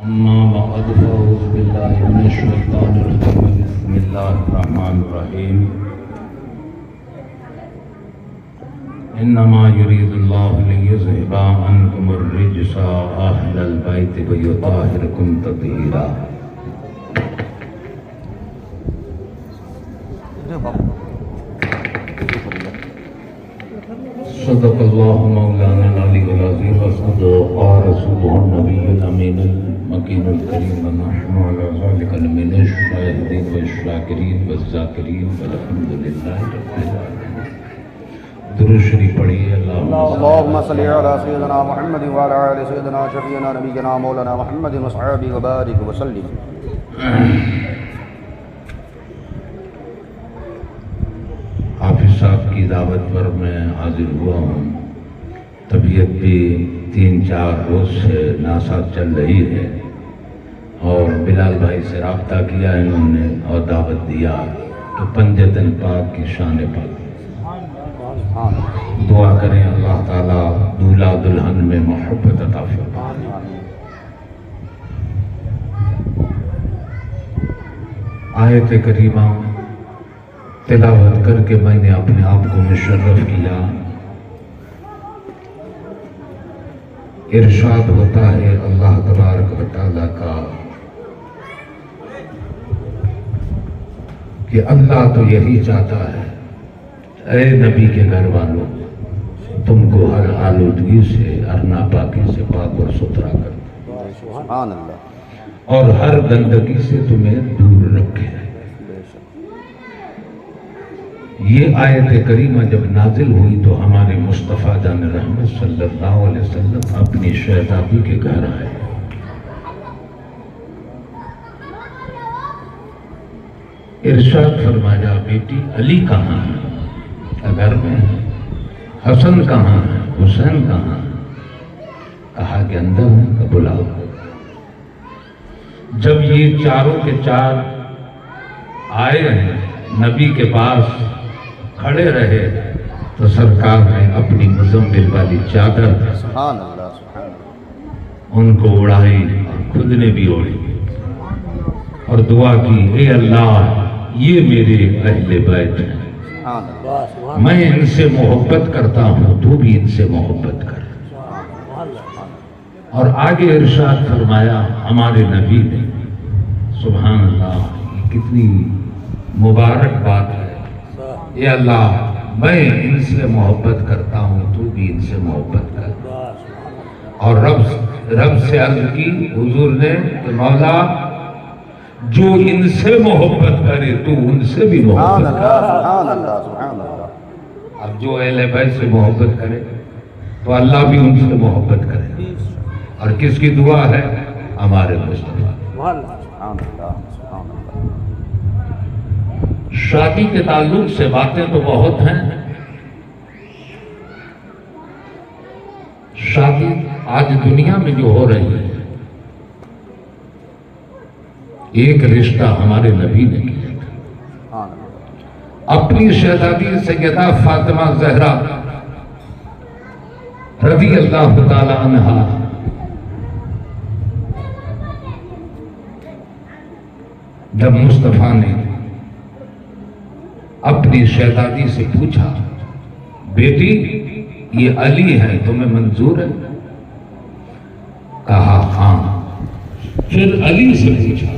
أما بعد فأعوذ بالله من الشيطان الرجيم بسم الله الرحمن الرحيم إنما يريد الله ليذهب عنكم الرجس أهل البيت ويطهركم تطهيرا صدق الله مولانا العلي العظيم وصدق رسوله النبي الأمين المكين الكريم ونحن على ذلك من الشاهدين والشاكرين والذاكرين والحمد لله رب العالمين. درود شریف پڑھیے. اللهم صل على سيدنا محمد وعلى آل سيدنا شفيعنا نبينا مولانا محمد وصحبه وبارك وسلم. حافظ صاحب کی دعوت پر میں حاضر ہوا ہوں. طبیعت بھی 3-4 روز سے ناساز چل رہی ہے اور بلال بھائی سے رابطہ کیا ہے انہوں نے اور دعوت دیا کہ پنجتن پاک کی شان پاک. دعا کریں اللہ تعالیٰ دولہا دلہن میں محبت عطا فرمائے. آیت کریمہ تلاوت کر کے میں نے اپنے آپ کو مشرف کیا. ارشاد ہوتا ہے اللہ تبارک و تعالیٰ کا کہ اللہ تو یہی چاہتا ہے اے نبی کے گھر والوں تم کو ہر آلودگی سے ہر ناپاکی سے پاک اور ستھرا کر دے اور ہر گندگی سے تمہیں دور رکھے. یہ آیت کریمہ جب نازل ہوئی تو ہمارے مصطفیٰ جان رحمت صلی اللہ علیہ وسلم اپنی شہزادی کے گھر آئے. ارشاد فرمایا بیٹی علی کہاں ہے؟ گھر میں ہے. حسن کہاں ہے؟ حسین کہاں ہے؟ کہا کہ اندر ہے. بلاؤ. جب یہ چاروں کے چار آئے ہیں نبی کے پاس کھڑے رہے تو سرکار نے اپنی مزمل والی چادر ان کو اڑائی اور خود نے بھی اوڑھی اور دعا کی اے اللہ یہ میرے اہل بیت ہیں, میں ان سے محبت کرتا ہوں, تو بھی ان سے محبت کر. اور آگے ارشاد فرمایا ہمارے نبی نے, سبحان اللہ یہ کتنی مبارک بات ہے, اے اللہ میں ان سے محبت کرتا ہوں تو بھی ان سے محبت کر. اور رب سے عرض کی حضور نے کہ مولا جو ان سے محبت کرے تو ان سے بھی محبت کر. اب جو اہل بیت سے محبت کرے تو اللہ بھی ان سے محبت کرے. اور کس کی دعا ہے؟ ہمارے مصطفیٰ. شادی کے تعلق سے باتیں تو بہت ہیں. شادی آج دنیا میں جو ہو رہی ہے, ایک رشتہ ہمارے نبی نے کیا تھا. اپنی شہزادی سیدہ فاطمہ زہرا رضی اللہ تعالی عنہا جب مصطفیٰ نے اپنی شہزادی سے پوچھا بیٹی یہ علی ہے تمہیں منظور ہے؟ کہا ہاں. پھر علی سے پوچھا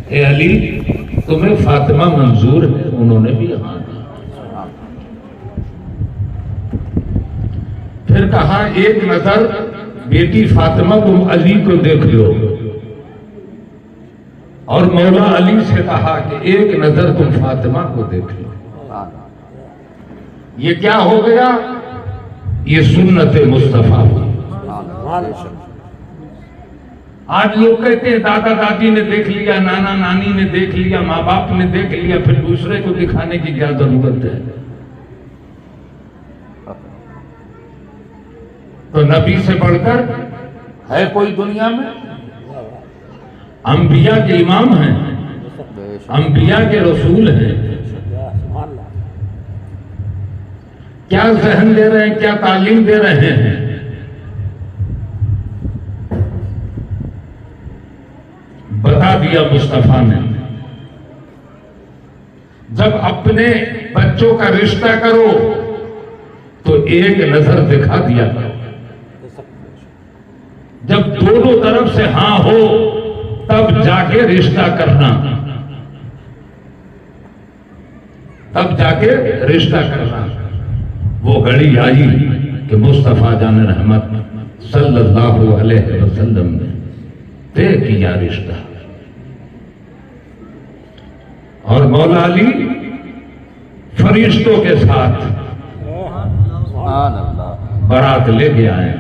اے علی تمہیں فاطمہ منظور ہے؟ انہوں نے بھی ہاں کہا. پھر کہا ایک نظر بیٹی فاطمہ تم علی کو دیکھ لو. اور مولا علی سے کہا کہ ایک نظر تم فاطمہ کو دیکھ لو. یہ کیا ہو گیا؟ یہ سنت مصطفیٰ. آج لوگ کہتے ہیں دادا دادی نے دیکھ لیا, نانا نانی نے دیکھ لیا, ماں باپ نے دیکھ لیا, پھر دوسرے کو دکھانے کی کیا ضرورت ہے؟ تو نبی سے بڑھ کر ہے کوئی دنیا میں؟ انبیاء کے امام ہیں, انبیاء کے رسول ہیں. کیا ذہن دے رہے ہیں, کیا تعلیم دے رہے ہیں؟ دیا مصطفیٰ نے، جب اپنے بچوں کا رشتہ کرو تو ایک نظر دکھا دیا کرو، جب دونوں طرف سے ہاں ہو تب جا کے رشتہ کرنا، تب جا کے رشتہ کرنا۔ وہ گھڑی آئی کہ مصطفیٰ جان رحمت صلی اللہ علیہ وسلم نے طے کیا رشتہ، اور مولا علی فرشتوں کے ساتھ سبحان اللہ، بارات لے کے آئے۔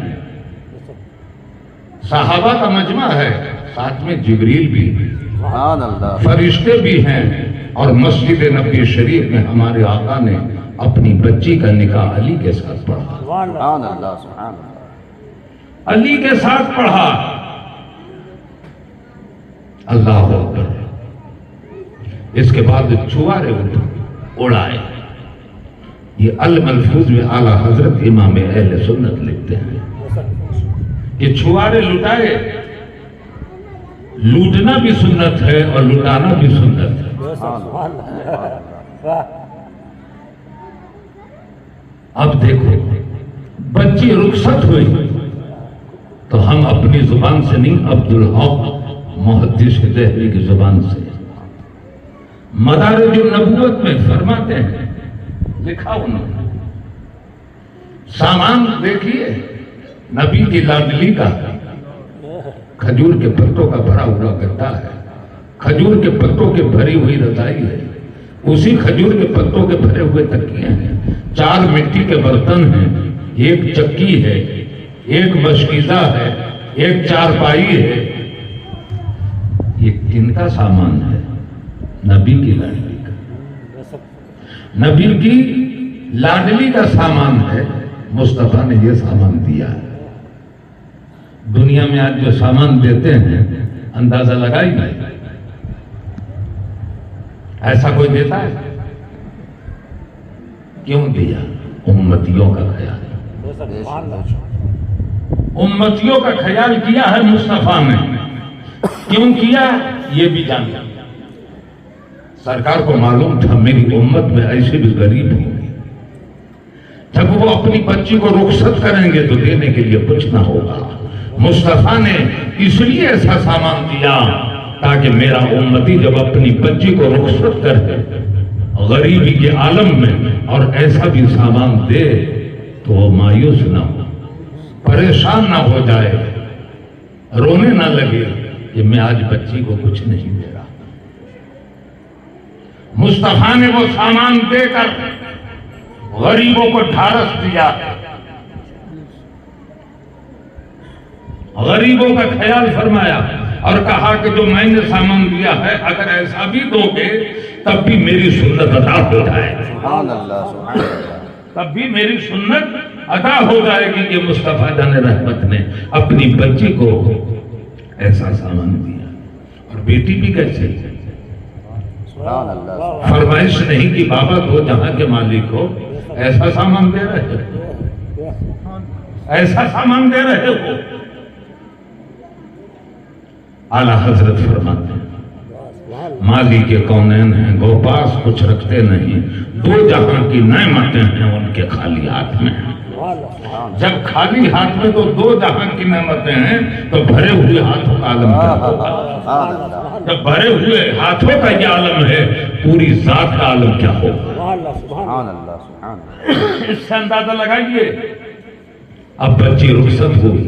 صحابہ کا مجمع ہے، ساتھ میں جبریل بھی، سبحان اللہ، فرشتے بھی ہیں، اور مسجد نبی شریف میں ہمارے آقا نے اپنی بچی کا نکاح علی کے ساتھ پڑھا، سبحان اللہ، سبحان اللہ، علی کے ساتھ پڑھا۔ اللہ اکبر۔ اس کے بعد چھوارے اڑائے۔ یہ الملفوظ میں اعلیٰ حضرت امام اہل سنت لکھتے ہیں کہ چھوارے لٹائے، لوٹنا بھی سنت ہے اور لٹانا بھی سنت ہے۔ اب دیکھو بچی رخصت ہوئی تو ہم اپنی زبان سے نہیں، عبدالحق محدث دہلوی کی زبان سے مدارج النبوت میں فرماتے ہیں، لکھا انہوں نے، سامان دیکھیے نبی کی لاڈلی کا، کھجور کے پتوں کا بھرا ہوا گدا ہے، کھجور کے پتوں کے بھری ہوئی رضائی ہے، اسی کھجور کے پتوں کے بھرے ہوئے تکیے ہیں، 4 مٹی کے برتن ہیں، ایک چکی ہے، ایک مشکیزہ ہے، ایک چارپائی ہے۔ یہ کن کا سامان ہے؟ نبی کی لاڈلی کا، نبی کی لاڈلی کا سامان ہے۔ مصطفیٰ نے یہ سامان دیا ہے۔ دنیا میں آج جو سامان دیتے ہیں اندازہ لگائی نہیں، ایسا کوئی دیتا ہے؟ کیوں دیا؟ امتیوں کا خیال، امتیوں کا خیال کیا ہے مصطفیٰ نے۔ کیوں کیا یہ بھی جانتا۔ سرکار کو معلوم تھا میری امت میں ایسے بھی غریب ہوں گے، جب وہ اپنی بچی کو رخصت کریں گے تو دینے کے لیے کچھ نہ ہوگا۔ مصطفیٰ نے اس لیے ایسا سامان دیا تاکہ میرا امتی جب اپنی بچی کو رخصت کرے غریبی کے عالم میں اور ایسا بھی سامان دے تو وہ مایوس نہ ہو، پریشان نہ ہو جائے، رونے نہ لگے کہ میں آج بچی کو کچھ نہیں دے رہا۔ مصطفیٰ نے وہ سامان دے کر غریبوں کو ڈھارس دیا، غریبوں کا خیال فرمایا اور کہا کہ جو میں نے سامان دیا ہے اگر ایسا بھی دو گے تب بھی میری سنت ادا ہو جائے گی، سبحان اللہ، سبحان اللہ، تب بھی میری سنت ادا ہو جائے گی کہ مصطفیٰ جان رحمت نے اپنی بچی کو ایسا سامان دیا۔ اور بیٹی بھی کیسے؟ سبحان اللہ، فرمائش نہیں کہ بابا دو جہاں کے مالک ہو، ایسا سامان دے رہے ہو، ایسا سامان دے رہے ہو۔ اعلیٰ حضرت فرماتے ہیں مالی کے کونین ہیں گو پاس کچھ رکھتے نہیں، 2 جہاں کی نعمتیں ہیں ان کے خالی ہاتھ میں ہیں۔ جب خالی ہاتھ میں تو 2 جہاں کی نعمتیں ہیں تو بھرے ہوئے ہاتھوں کا عالم کیا ہوگا؟ جب بھرے ہوئے ہاتھوں کا یہ عالم ہے پوری ذات کا عالم کیا ہوگا؟ سبحان اللہ، سبحان اللہ، اس سے اندازہ لگائیے۔ اب بچی رخصت ہوئی،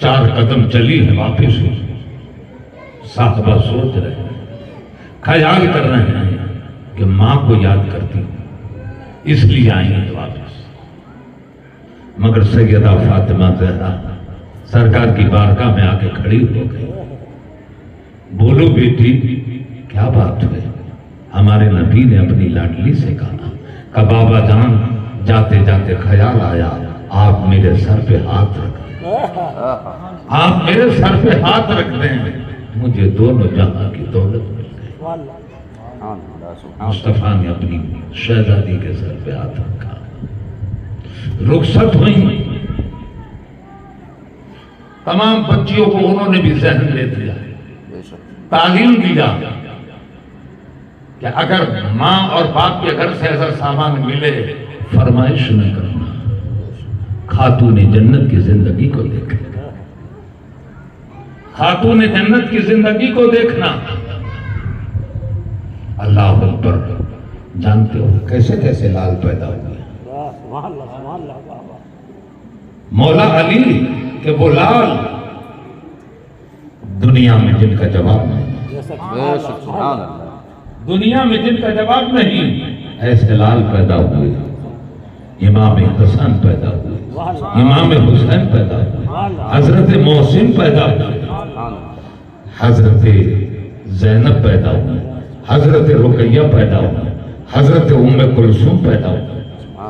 4 قدم چلی ہے واپس ہوئی، صاحبہ سوچ رہے ہیں، خیال کر رہے ہیں کہ ماں کو یاد کرتی ہوں اس لیے آئی ہیں واپس۔ مگر سیدہ فاطمہ زہرا سرکار کی بارگاہ میں آ کے کھڑی ہو گئی۔ بولو بیٹی کیا بات ہوئی؟ ہمارے نبی نے اپنی لاڈلی سے کہا کہ بابا جان جاتے جاتے خیال آیا آپ میرے سر پہ ہاتھ رکھ دیں، آپ میرے سر پہ ہاتھ رکھ دیں، مجھے دونوں جہاں کی دولت مل گئی۔ سبحان اللہ، سبحان مصطفیٰ نے اپنی شہزادی کے سر پہ ہاتھ رکھا، رخصت ہوئی۔ تمام بچیوں کو انہوں نے بھی ذہن لے دیا ہے، بے شک، تعلیم دیا کہ اگر ماں اور باپ کے گھر سے ایسا سامان ملے فرمائش نہ کرنا، خاتون جنت کی زندگی کو دیکھنا، خاتون جنت کی زندگی کو دیکھنا۔ اللہ اکبر، جانتے ہو کیسے کیسے لال پیدا ہوئے؟ مولا علی کہ وہ لال دنیا میں جن کا جواب نہیں، سبحان اللہ، دنیا میں جن کا جواب نہیں، ایسے لال پیدا ہوئے۔ امام حسن پیدا ہوئے، امام حسین پیدا ہوئے، حضرت محسن پیدا ہوئے، حضرت زینب پیدا ہوئے، حضرت رقیہ پیدا ہوئے، حضرت ام کلثوم پیدا ہوئے۔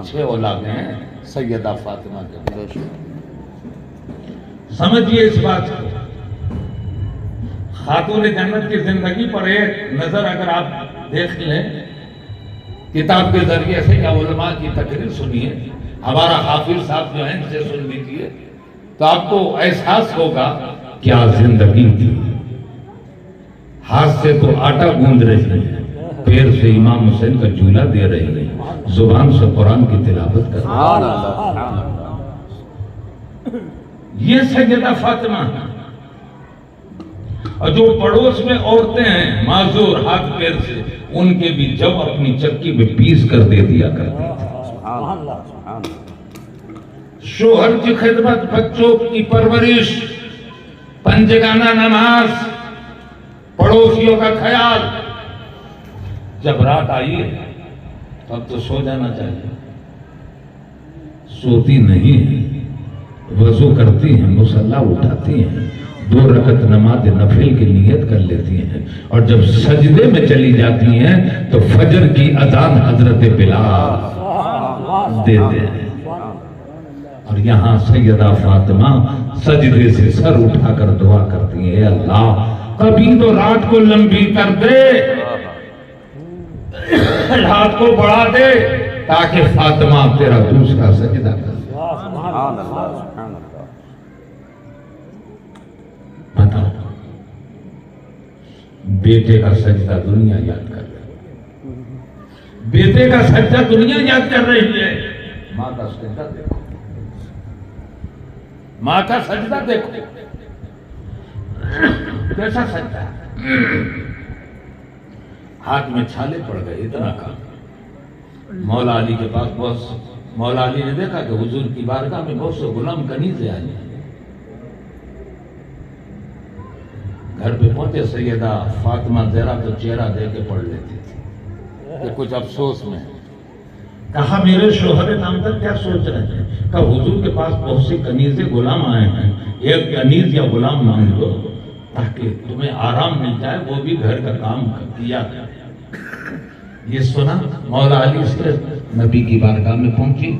6 اولادیں ہیں سیدہ فاطمہ کے۔ سمجھئے اس بات کو، خاتون جنت کی زندگی پر ایک نظر اگر آپ دیکھ لیں، کتاب کے ذریعے سے یا علماء کی تقریر سنیے، ہمارا حافظ صاحب جو ہیں ان سے سن لیجیے، تو آپ کو احساس ہوگا کیا زندگی تھی۔ ہاتھ سے تو آٹا گوندھ رہی ہے، پیر سے امام حسین کا جھولا دے رہی ہے، زبان سے قرآن کی تلاوت کر رہی ہے۔ یہ سیدہ فاطمہ، اور جو پڑوس میں عورتیں ہیں معذور ہاتھ پیر سے، ان کے بھی جب اپنی چکی میں پیس کر دے دیا کرتے تھے۔ شوہر کی خدمت، بچوں کی پرورش، پنجگانہ نماز، پڑوسیوں کا خیال۔ جب رات آئی ہے تب تو سو جانا چاہیے، سوتی نہیں ہے، وضو کرتی ہیں، مصلی اٹھاتی ہیں، 2 رکعت نماز نفل کی نیت کر لیتی ہیں، اور جب سجدے میں چلی جاتی ہیں تو فجر کی اذان حضرت بلال دیتے ہیں۔ اور یہاں سیدہ فاطمہ سجدے سے سر اٹھا کر دعا کرتی ہیں، اے اللہ کبھی تو رات کو لمبی کر دے، رات کو بڑھا دے، تاکہ فاطمہ تیرا دوسرا سجدہ کر۔ بتاؤ، بیٹے کا سجدہ دنیا یاد کر رہی ہے، بیٹے کا سجدہ دنیا یاد کر رہی ہے، ماں کا سجدہ دیکھو، ماں کا سجدہ دیکھو کیسا سجدہ ہے۔ ہاتھ میں چھالے پڑ گئے، اتنا کام۔ مولا علی کے پاس مولا علی نے دیکھا کہ حضور کی بارگاہ میں بہت سے غلام کنیزیں آئی ہیں۔ گھر پہ پہنچے، سیدہ فاطمہ زہرا تو چہرہ دے کے پڑھ لیتی تھی کہ کچھ افسوس میں۔ کہا میرے شوہر نامزد کیا سوچ رہے ہیں؟ کہا حضور کے پاس بہت سی کنیزیں غلام آئے ہیں، ایک کنیز یا غلام مانگ لو تاکہ تمہیں آرام مل جائے، وہ بھی گھر کا کام کیا۔ یہ سنا مولا علی سے نبی کی بارگاہ میں پہنچی۔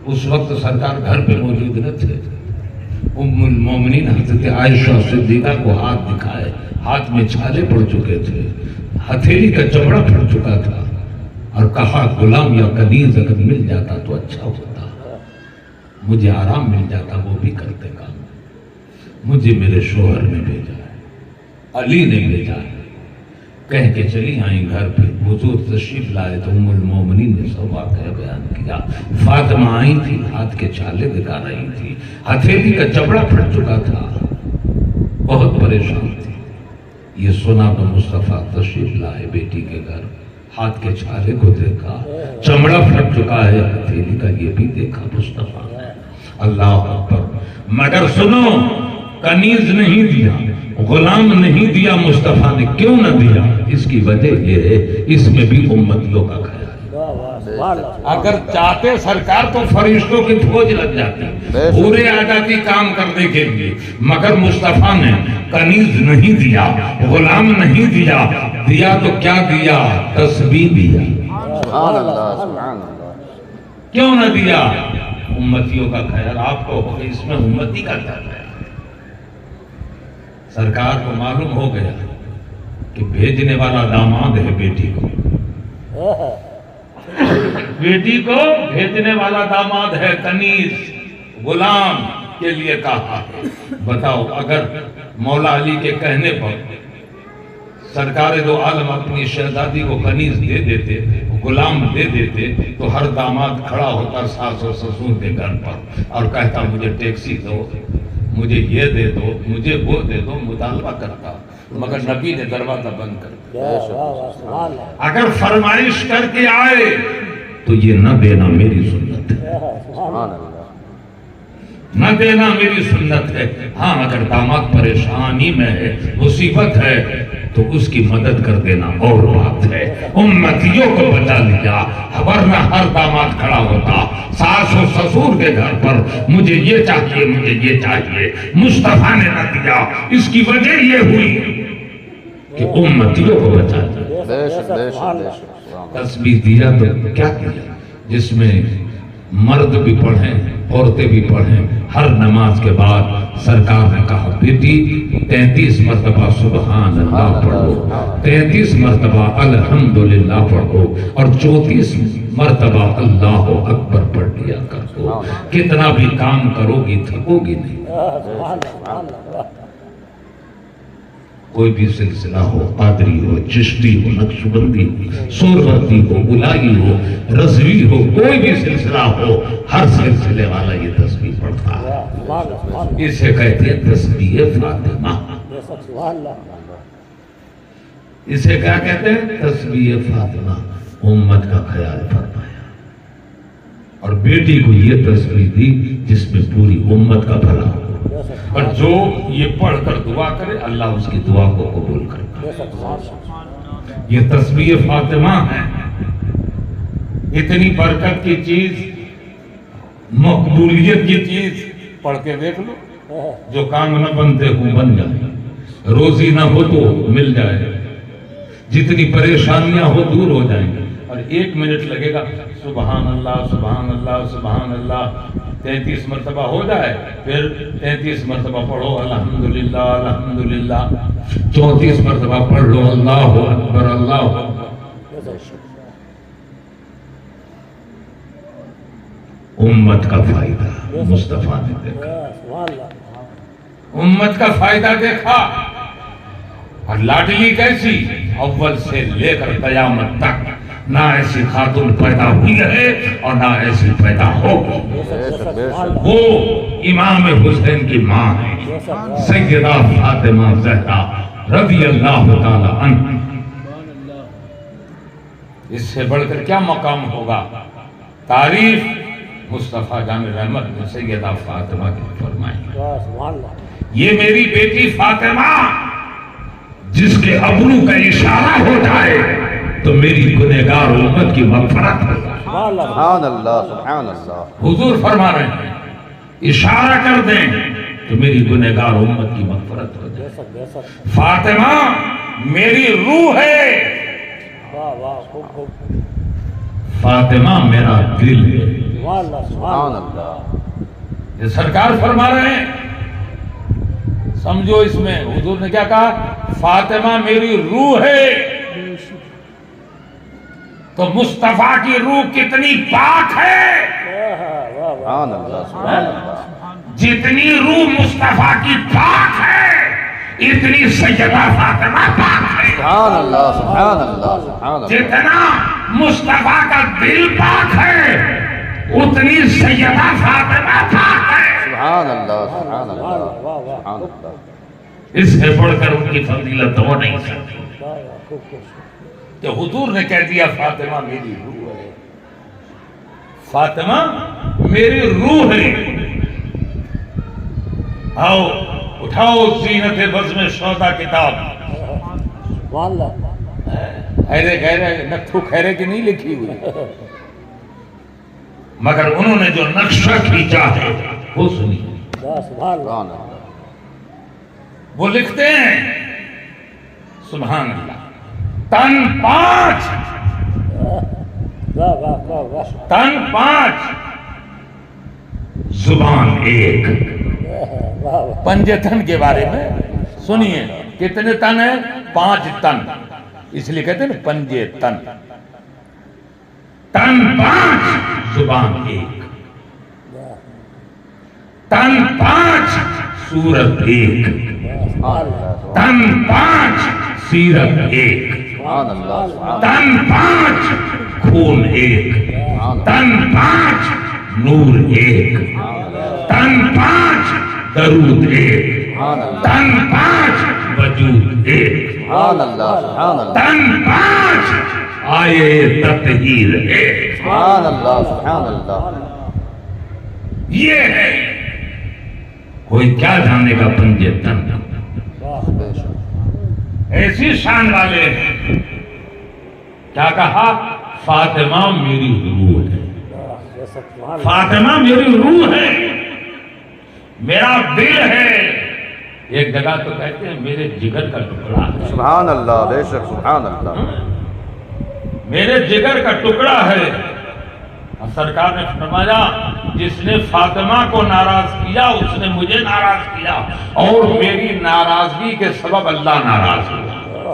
اس وقت سرکار گھر پہ موجود نہ تھے۔ ام المومنین حضرت عائشہ صدیقہ کو ہاتھ دکھائے، ہاتھ میں چھالے پڑ چکے تھے، ہتھیلی کا چمڑا پھٹ چکا تھا، اور کہا غلام یا کنیز اگر مل جاتا تو اچھا ہوتا، مجھے آرام مل جاتا، وہ بھی کرتے کام۔ مجھے میرے شوہر نے بھیجا ہے، علی نے بھیجا ہے، کہہ کے چلی آئیں گھر پہ۔ حضور تشریف لائے تو ام المومنین نے سب واقعہ بیان کیا۔ فاطمہ آئی تھی، ہاتھ کے چھالے دکھا رہی تھی، ہتھیلی کا چمڑا پھٹ چکا تھا، بہت پریشان تھی۔ یہ سنا تو مصطفیٰ تشریف لائے بیٹی کے گھر، ہاتھ کے چھالے کو دیکھا، چمڑا پھٹ چکا ہے ہتھیلی کا، یہ بھی دیکھا مصطفیٰ نے۔ اللہ اکبر۔ مگر سنو، کنیز نہیں دیا، غلام نہیں دیا مصطفیٰ نے۔ کیوں نہ دیا؟ اس کی وجہ یہ ہے اس میں بھی امتیوں کا خیال۔ اگر چاہتے سرکار تو فرشتوں کی فوج لگ جاتی، پورے آ جاتی کام کرنے کے لیے، مگر مصطفیٰ نے کنیز نہیں دیا، غلام نہیں دیا، دیا تو کیا دیا؟ تسبیح دیا۔ سبحان اللہ، سبحان اللہ۔ کیوں نہ دیا؟ امتیوں کا خیال۔ آپ کو اس میں امتی کا کیا ہے؟ سرکار کو معلوم ہو گیا کہ بھیجنے والا داماد ہے بیٹی کو، بیٹی کو بھیجنے والا داماد ہے، کنیز غلام کے لیے کہا۔ بتاؤ، اگر مولا علی کے کہنے پر سرکار دو عالم اپنی شہزادی کو کنیز دے دیتے، غلام دے دیتے، تو ہر داماد کھڑا ہوتا ساس و سسور کے گھر پر اور کہتا مجھے ٹیکسی دو، مجھے یہ دے دو، مجھے وہ دے دو، مطالبہ کرتا، مگر نبی نے دروازہ بند کر دیا۔ اگر فرمائش کر کے آئے تو یہ نہ دینا میری سنت ہے، نہ دینا میری سنت ہے۔ ہاں اگر داماد پریشانی میں ہے، مصیبت ہے، تو اس کی مدد کر دینا اور بات ہے۔ امتیوں کو بچا لیا، ورنہ ہر داماد کھڑا ہوتا ساس و سسور کے گھر پر، مجھے یہ چاہیے، مجھے یہ چاہیے، مصطفیٰ نے نہ دیا۔ اس کی وجہ یہ ہوئی کہ امتیوں کو بچا لیا۔ تسبیح دیا تو کیا کیا؟ جس میں مرد بھی پڑھیں، عورتیں بھی پڑھیں، ہر نماز کے بعد سرکار نے کہا بیٹی 33 مرتبہ سبحان اللہ پڑھو، 33 مرتبہ الحمدللہ پڑھو، اور 34 مرتبہ اللہ اکبر پڑھ لیا کرو۔ کتنا بھی کام کرو گی تھکو گی نہیں۔ کوئی بھی سلسلہ ہو، قادری ہو، چشتی ہو، نقشبندی ہو، سوربندی ہو، گلائی ہو، رضوی ہو، کوئی بھی سلسلہ ہو، ہر سلسلے والا یہ تسبیح پڑھتا ہے۔ اسے کہتے ہیں تسبیح فاطمہ۔ اسے کیا کہتے ہیں؟ تسبیح فاطمہ۔ امت کا خیال فرمایا اور بیٹی کو یہ تسبیح دی جس میں پوری امت کا بھلا ہو، اور جو یہ پڑھ کر دعا کرے اللہ اس کی دعا کو قبول کرتا ہے۔ یہ تسبیح فاطمہ ہے، اتنی برکت کی چیز، مقبولیت کی چیز، پڑھ کے دیکھ لو۔ جو کام نہ بنتے ہوں بن جائے، روزی نہ ہو تو مل جائے، جتنی پریشانیاں ہو دور ہو جائیں گے، اور 1 منٹ لگے گا سبحان اللہ سبحان اللہ سبحان اللہ 33 مرتبہ ہو جائے، پھر 33 مرتبہ پڑھو الحمدللہ الحمدللہ، 34 مرتبہ پڑھ لو اللہ اکبر اللہ اکبر۔ امت کا فائدہ مصطفیٰ نے دیکھا، امت کا فائدہ دیکھا، اور لاڈلی کیسی؟ اول سے لے کر قیامت تک نہ ایسی خاتون پیدا ہوئی ہے اور نہ ایسی پیدا ہوگی۔ وہ امام حسین کی ماں ہے، سیدہ فاطمہ زہرا رضی اللہ تعالی عنہ۔ اس سے بڑھ کر کیا مقام ہوگا؟ تعریف مصطفیٰ جان رحمت نے سیدہ فاطمہ کی فرمائی، یہ میری بیٹی فاطمہ جس کے ابرو کا اشارہ ہو جائے تو میری گنہگار امت کی مغفرت ہو جائے۔ سبحان اللہ سبحان اللہ۔ حضور فرما رہے ہیں اشارہ کر دیں تو میری گنہگار امت کی مغفرت ہو جائے۔ فاطمہ میری روح ہے، فاطمہ میرا دل ہے۔ سبحان اللہ۔ یہ سرکار فرما رہے ہیں، سمجھو اس میں حضور نے کیا کہا؟ فاطمہ میری روح ہے۔ تو مصطفیٰ کی روح کتنی پاک ہے، سبحان اللہ سبحان اللہ۔ جتنی روح مصطفیٰ کی پاک ہے اتنی سیدہ فاطمہ پاک ہے۔ سبحان اللہ سبحان اللہ سبحان اللہ۔ جتنا مصطفیٰ کا دل پاک ہے اتنی سیدہ فاطمہ پاک ہے۔ سبحان اللہ سبحان اللہ سبحان اللہ۔ اس سے بڑھ کر ان کی فضیلت ہو نہیں سکتی کہ حضور نے کہہ دیا فاطمہ میری روح ہے، فاطمہ میری روح ہے۔ آؤ اٹھاؤ زینت بزم شودا کتاب، خیرے خیرے نکھو خیرے کی نہیں لکھی ہوئی، مگر انہوں نے جو نقشہ کھینچا ہے وہ سنیے۔ سبحان اللہ۔ وہ لکھتے ہیں سبحان اللہ، تن 5 تن 5 زبان 1۔ پنجے تن کے بارے میں سنیے، کتنے تن ہیں؟ 5 تن، اس لیے کہتے ہیں نا پنجے تن۔ تن 5 زبان 1، تن 5 صورت 1، تن 5 سیرت ایک، سبحان اللہ سبحان تن 5 خون ایک، تن 5 نور ایک، تن 5 درود ایک، تن 5 وجود ایک، سبحان اللہ سبحان اللہ تن 5 آئے تطہیر ایک۔ سبحان اللہ سبحان اللہ یہ ہے، کوئی کیا جانے گا پنجے تن، بے شک ایسی شان والے ہیں۔ کیا کہا؟ فاطمہ میری روح ہے، فاطمہ میری روح ہے، میرا دل ہے۔ ایک جگہ تو کہتے ہیں میرے جگر کا ٹکڑا ہے، سبحان اللہ بے شک سبحان اللہ میرے جگر کا ٹکڑا ہے۔ اور سرکار نے فرمایا جس نے فاطمہ کو ناراض کیا اس نے مجھے ناراض کیا، اور میری ناراضگی کے سبب اللہ ناراض ہوا،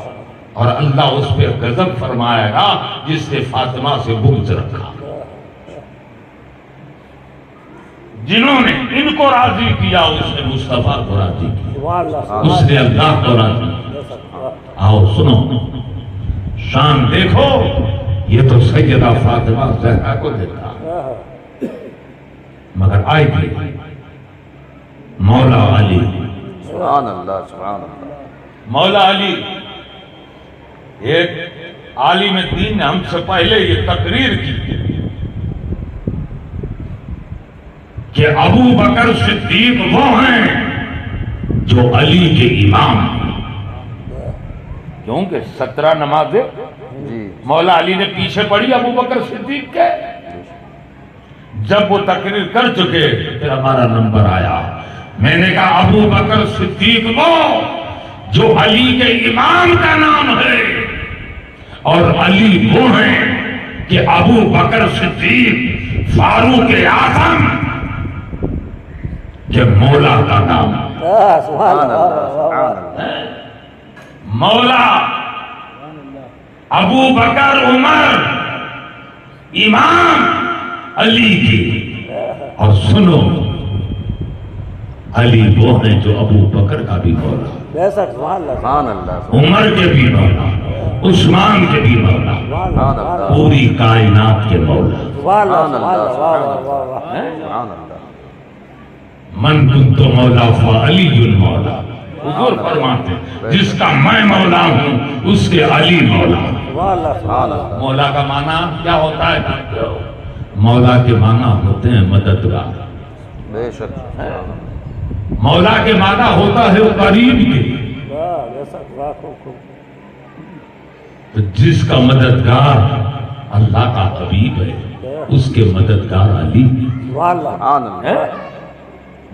اور اللہ اس پہ غضب فرمائے گا جس نے فاطمہ سے بغض رکھا۔ جنہوں نے ان کو راضی کیا اس نے مصطفیٰ کو راضی کیا، اس نے اللہ کو راضی کیا۔ آؤ سنو، شان دیکھو، یہ تو سیدہ فاطمہ زہرا کو دیکھا، مگر آئی تھی مولا علی، سبحان اللہ سبحان اللہ مولا علی۔ ایک عالم دین نے ہم سے پہلے یہ تقریر کی کہ ابو بکر صدیق وہ ہیں جو علی کے امام ہیں، کیونکہ 17 نمازیں جی مولا علی نے پیچھے پڑھی ابو بکر صدیق کے۔ جب وہ تقریر کر چکے پھر ہمارا نمبر آیا، میں نے کہا ابو بکر صدیق وہ جو علی کے امام کا نام ہے، اور علی وہ ہیں کہ ابو بکر صدیق فاروق اعظم کہ مولا کا نام ہے۔ سبحان اللہ سبحان اللہ مولا ابو بکر عمر امام علی کی، اور سنو علی وہ ہیں جو ابو بکر کا بھی مولا، سبحان اللہ عمر کے بھی مولا، عثمان کے بھی مولا، سبحان اللہ پوری کائنات کے مولا۔ سبحان اللہ سبحان اللہ من کنت مولا فعلی مولا، حضور فرماتے ہیں جس کا میں مولا ہوں اس کے علی مولا۔ سبحان اللہ مولا کا معنی کیا ہوتا ہے؟ مولا کے معنی ہوتے ہیں مددگار، بے شک مولا کے معنی ہوتا ہے قریب کے، تو جس کا مددگار اللہ کا حبیب ہے اس کے مددگار علی۔ سبحان اللہ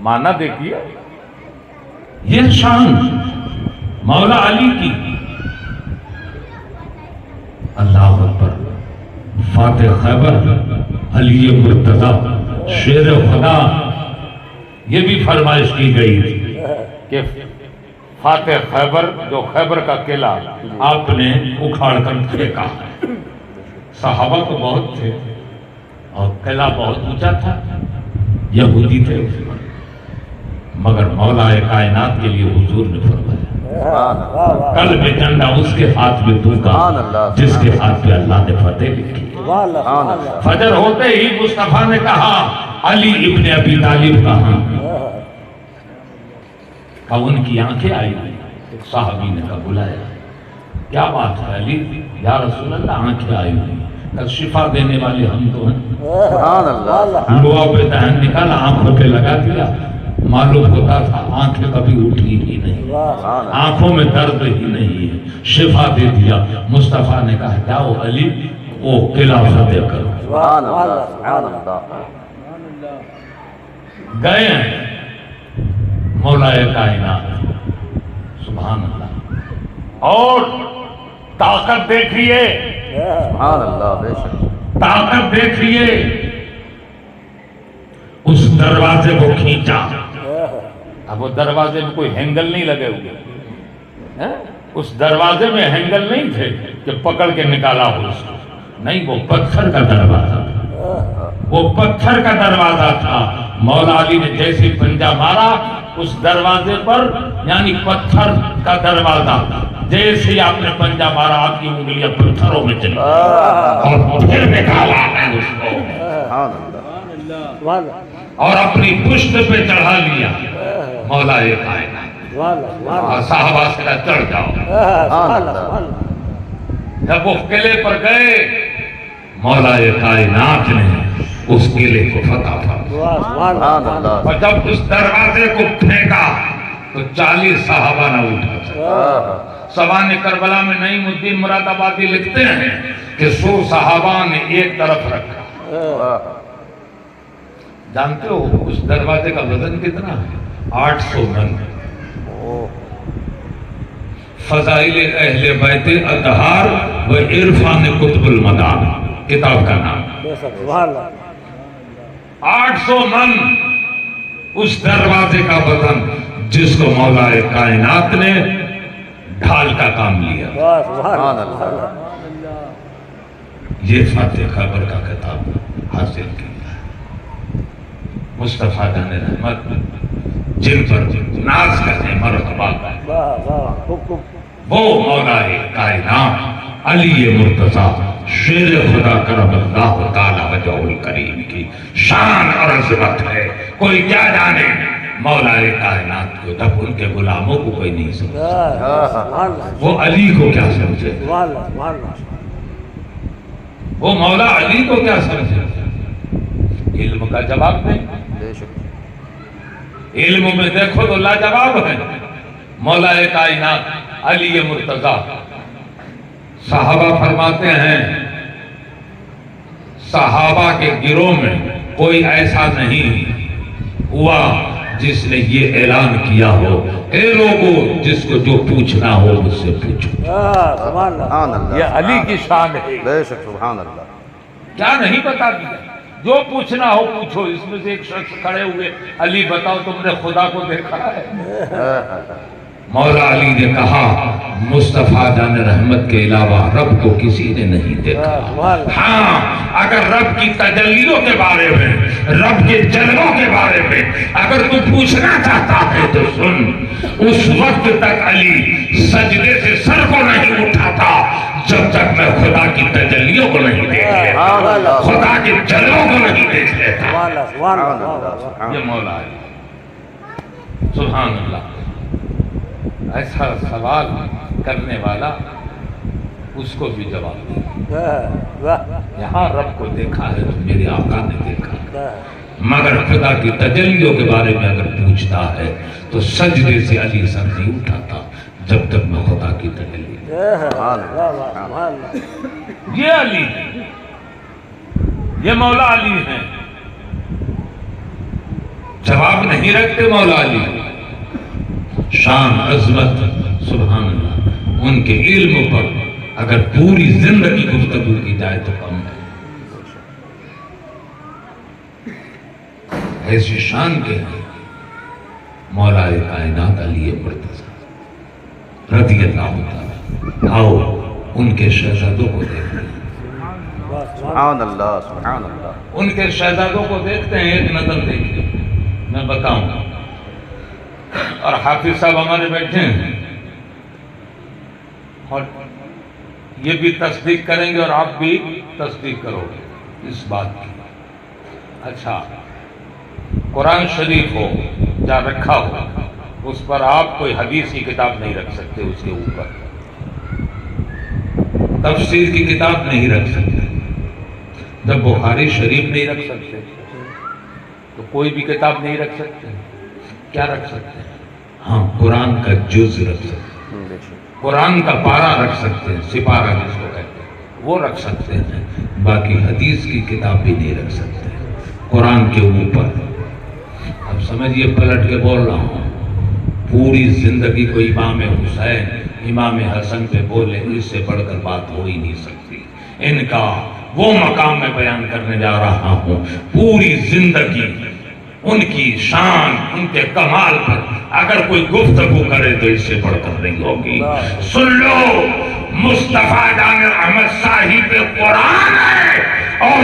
معنی دیکھیے، یہ شان مولا علی کی۔ اللہ اکبر، فاتح خیبر علی مرتضیٰ شیر خدا، یہ بھی فرمائش کی گئی تھی کہ فاتح خیبر جو خیبر کا قلعہ آپ نے اکھاڑ کر پھینکا۔ صحابہ تو بہت تھے اور قلعہ بہت اونچا تھا، یہودی تھے اس میں، مگر مولا کائنات کے لیے حضور نے فرمایا کل میں ڈنڈا اس کے ہاتھ میں دوں گا جس کے ہاتھ پہ اللہ نے فتح لکھی۔ فجر ہوتے ہی مصطفیٰ نے کہا علی ابن ابی طالب کہاں؟ کہا ان کی آنکھیں آئی، ایک صحابی نے کہا بلایا، کیا بات ہے علی؟ یا رسول اللہ آنکھیں آئی ہوئی، کہا شفا دینے والے ہم تو ہیں۔ سبحان اللہ لوا پہ دہن نکالا، آنکھوں پہ لگا دیا، معلوم ہوتا تھا آنکھیں کبھی اٹھی ہی نہیں، آنکھوں میں درد ہی نہیں ہے، شفا دے دیا۔ مصطفیٰ نے کہا جاؤ علی وہ قلعہ فتح کرو۔ سبحان اللہ سبحان اللہ گئے ہیں مولا کائنات، سبحان اللہ، اور طاقت دیکھیے، سبحان اللہ بے شک طاقت دیکھیے، اس دروازے کو کھینچا۔ اب وہ دروازے میں کوئی ہینگل نہیں لگے ہوئے، اس دروازے میں ہینگل نہیں تھے کہ پکڑ کے نکالا ہو اس کو، نہیں، وہ پتھر کا دروازہ تھا، وہ پتھر کا دروازہ تھا۔ مولا علی نے جیسے پنجہ مارا اس دروازے پر یعنی پتھر کا دروازہ، جیسے ہی آپ نے پنجہ مارا آپ کی انگلیاں پتھروں میں چلی اور پھر نکالا ہے اس کو اور اپنی پشت پہ چڑھا لیا مولا کائنات، اور صحابہ سے کہا چڑھ جاؤ۔ جب وہ قلعے پر گئے مولا کائنات نے اس قلعے کو فتح فرمایا، اور جب اس دروازے کو پھینکا تو 40 صحابہ نہ اٹھا سکے۔ سوانح کربلا میں نعیم الدین مراد آبادی لکھتے ہیں کہ 100 صحابہ نے ایک طرف رکھا۔ جانتے ہو اس دروازے کا وزن کتنا ہے؟ 800 من۔ فضائل اہل بیت اطہار و عرفان قطب المدار کتاب کا نام۔ 800 من اس دروازے کا وزن جس کو مولا کائنات نے ڈھال کا کام لیا۔ یہ فاتح خیبر کا خطاب حاصل کیا مصطفیٰ جان رحمت جن پر ناز کرنے مرتبہ وہ مولا کائنات علی مرتضیٰ شیر خدا کرم اللہ تعالی وجہ الکریم کی شان اور عظمت ہے۔ کوئی کیا جانے مولا کائنات کو، تب ان کے غلاموں کو کوئی نہیں سمجھتا، وہ علی کو کیا سمجھے، وہ مولا علی کو کیا سمجھے۔ علم کا جواب نہیں، علم میں دیکھو تو لاجواب ہے۔ مولا کائنات علی مرتضیٰ، صحابہ فرماتے ہیں صحابہ کے گروہ میں کوئی ایسا نہیں ہوا جس نے یہ اعلان کیا ہو، اے لوگوں جس کو جو پوچھنا ہو مجھ سے پوچھو۔ یہ علی کی شان ہے، بے شک سبحان اللہ۔ کیا نہیں بتا دیا، جو پوچھنا ہو پوچھو۔ اس میں سے ایک شخص کھڑے ہوئے، علی بتاؤ تم نے خدا کو دیکھا ہے؟ مولا علی نے کہا مصطفیٰ جان رحمت کے علاوہ رب کو کسی نے نہیں دیکھا۔ ہاں اگر رب کی تجلیوں کے بارے میں، رب کے جلووں کے بارے میں اگر تو پوچھنا چاہتا ہے تو سن، اس وقت تک علی سجدے سے سر کو نہیں اٹھاتا جب تک میں خدا کی تجلیوں کو نہیں دیکھ لیتا، خدا کے جلووں کو نہیں دیکھ لیتا۔ یہ مولا علی سبحان اللہ۔ ایسا سوال کرنے والا اس کو بھی جواب دے، یہاں رب کو دیکھا ہے تو میرے آقا نے دیکھا، مگر خدا کی تجلیوں کے بارے میں اگر پوچھتا ہے تو سجدے سے علی سر نہیں اٹھاتا جب تک میں خدا کی تجلی۔ یہ علی ہے، یہ مولا علی ہے۔ جواب نہیں رکھتے مولا علی، شان عظمت سبحان اللہ۔ ان کے علم پر اگر پوری زندگی گفتگو کی جائے تو کم ہے۔ ایسی شان کے ہیں مولا کائنات علی مرتضیٰ رضی اللہ تعالیٰ۔ آؤ ان کے شہزادوں کو دیکھتے ہیں، سبحان اللہ سبحان اللہ۔ ان کے شہزادوں کو دیکھتے ہیں، ایک نظر دیکھیے میں بتاؤں گا۔ اور حافظ صاحب ہمارے بیٹھے ہیں اور یہ بھی تصدیق کریں گے اور آپ بھی تصدیق کرو گے اس بات کی۔ اچھا قرآن شریف ہو جہاں رکھا ہو اس پر آپ کوئی حدیث کی کتاب نہیں رکھ سکتے، اس کے اوپر تفسیر کی کتاب نہیں رکھ سکتے۔ جب بخاری شریف نہیں رکھ سکتے تو کوئی بھی کتاب نہیں رکھ سکتے، کیا رکھ سکتے ہیں؟ ہاں قرآن کا جز رکھ سکتے ہیں، قرآن کا پارہ رکھ سکتے ہیں، سپارہ جس کو کہتے ہیں وہ رکھ سکتے ہیں، باقی حدیث کی کتاب بھی نہیں رکھ سکتے قرآن کے اوپر۔ اب سمجھیے پلٹ کے بول رہا ہوں، پوری زندگی کو امام حسین امام حسن پہ بولے اس سے بڑھ کر بات ہو ہی نہیں سکتی۔ ان کا وہ مقام میں بیان کرنے جا رہا ہوں، پوری زندگی ان کی شان ان کے کمال پر اگر کوئی گفتگو کرے تو اس سے بڑھ کر نہیں ہوگی۔ سن لو مصطفیٰ جان احمد صاحب قرآن ہے اور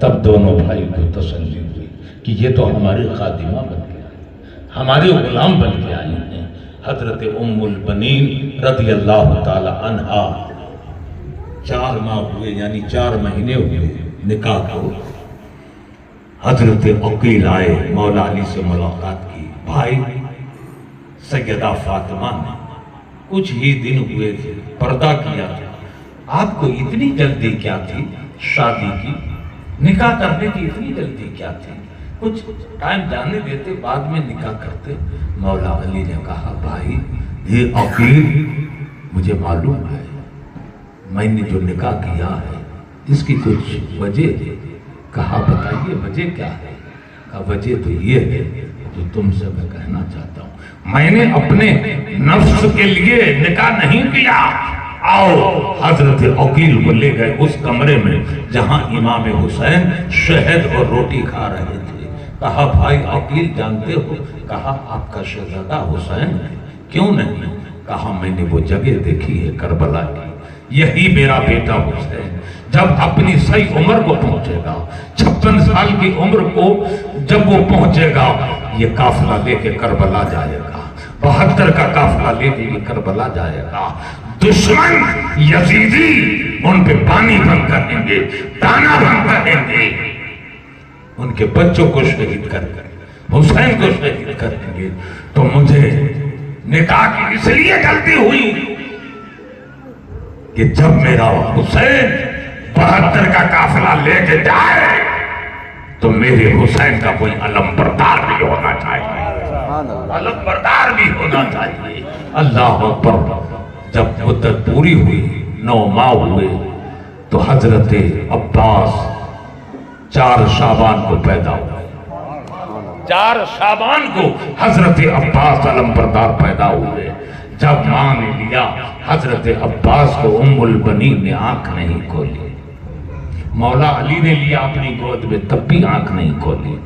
تب دونوں بھائی کو تسلی ہوئی کہ یہ تو ہمارے خادمہ بن کے آئے، ہمارے غلام بن کے آئی ہیں۔ حضرت ام البنین رضی اللہ تعالی عنہا 4 ماہ ہوئے، یعنی 4 مہینے ہوئے نکاح کو، حضرت عقیل آئے، مولا علی سے ملاقات کی۔ بھائی سیدہ فاطمہ نے کچھ ہی دن ہوئے تھے، پردہ کیا تھا، آپ کو اتنی جلدی کیا تھی شادی کی، نکاح کرنے کی اتنی جلدی کیا تھی؟ کچھ ٹائم جانے دیتے، بعد میں نکاح کرتے۔ مولا علی نے کہا بھائی یہ عقیل مجھے معلوم ہے، میں نے جو نکاح کیا ہے اس کی کچھ وجہ ہے۔ کہا بتائیے وجہ کیا ہے؟ کہا وجہ تو یہ ہے جو تم سے میں کہنا چاہتا ہوں، میں نے اپنے نفس کے لیے نکاح نہیں کیا۔ آؤ، حضرت عقیل کو لے گئے اس کمرے میں جہاں امام حسین شہد اور روٹی کھا رہے تھے۔ کہا بھائی عقیل جانتے ہو؟ کہا آپ کا شہزادہ حسین ہے۔ کیوں نہیں؟ کہا میں نے وہ جگہ دیکھی ہے کربلا کی، یہی میرا بیٹا حسین جب اپنی صحیح عمر کو پہنچے گا، 56 سال کی عمر کو جب وہ پہنچے گا، یہ قافلہ لے کے کربلا جائے گا، 72 کا قافلہ لے کے یہ کربلا جائے گا۔ دشمن یزیدی ان پہ پانی بند کریں گے، دانا بند کریں گے، ان کے بچوں کو شہید کر کر حسین کو شہید کریں گے۔ تو مجھے نکاح کی اس لیے جلدی ہوئی کہ جب میرا حسین 72 کا قافلہ لے کے جائے تو میرے حسین کا کوئی علم بردار بھی ہونا چاہیے، علم بردار بھی ہونا چاہیے۔ اللہ اکبر۔ جب مدت پوری ہوئی، 9 ماہ ہوئے، تو حضرت عباس 4 شعبان کو پیدا ہوئے۔ 4 شعبان کو حضرت عباس علم بردار پیدا ہوئے۔ جب ماں نے لیا حضرت عباس کو، ام البنین نے آنکھ نہیں کھولی۔ مولا علی نے لیا اپنی گود میں، تب بھی آنکھ نہیں کھولی۔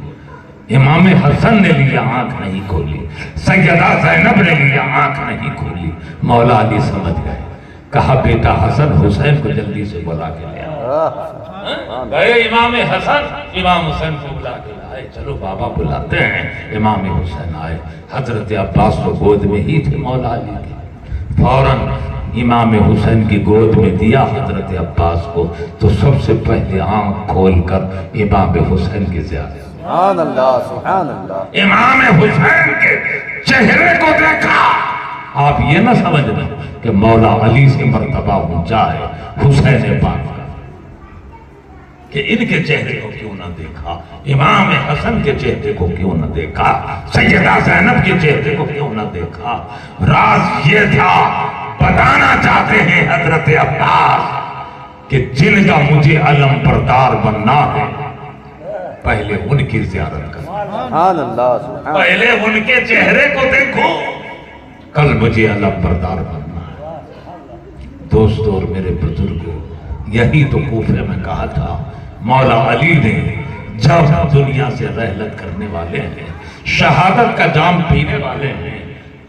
امام حسن نے لیا، آنکھ نہیں کھولی۔ سیدہ زینب نے لیا، آنکھ نہیں کھولی۔ مولا علی سمجھ گئے، کہا بیٹا حسن حسین کو جلدی سے بلا کے لیا۔ گئے امام حسن امام حسین کو بلا کے لائے۔ چلو بابا بلاتے ہیں۔ امام حسین آئے، حضرت عباس کو گود میں ہی تھے مولا علی کی، فوراً امام حسین کی گود میں دیا حضرت عباس کو، تو سب سے پہلے آنکھ کھول کر امام حسین کی زیارت، سبحان اللہ سبحان اللہ، امام حسین کے چہرے کو دیکھا۔ آپ یہ نہ سمجھنا کہ مولا علی سے مرتبہ اونچا ہے حسین پاک کا، کہ ان کے چہرے کو کیوں نہ دیکھا، امام حسن کے چہرے کو کیوں نہ دیکھا، سیدہ زینب کے چہرے کو کیوں نہ دیکھا۔ راز یہ تھا، بتانا چاہتے ہیں حضرت عباس کہ جن کا مجھے علم بردار بننا ہے، پہلے ان کی زیارت کرو، سبحان اللہ سبحان اللہ، پہلے ان کے چہرے کو دیکھو، کل مجھے علم بردار بننا ہے۔ دوستو اور میرے بزرگوں، یہی تو کوفے میں کہا تھا، مولا علی نے جب دنیا سے رحلت کرنے والے ہیں، شہادت کا جام پینے والے ہیں،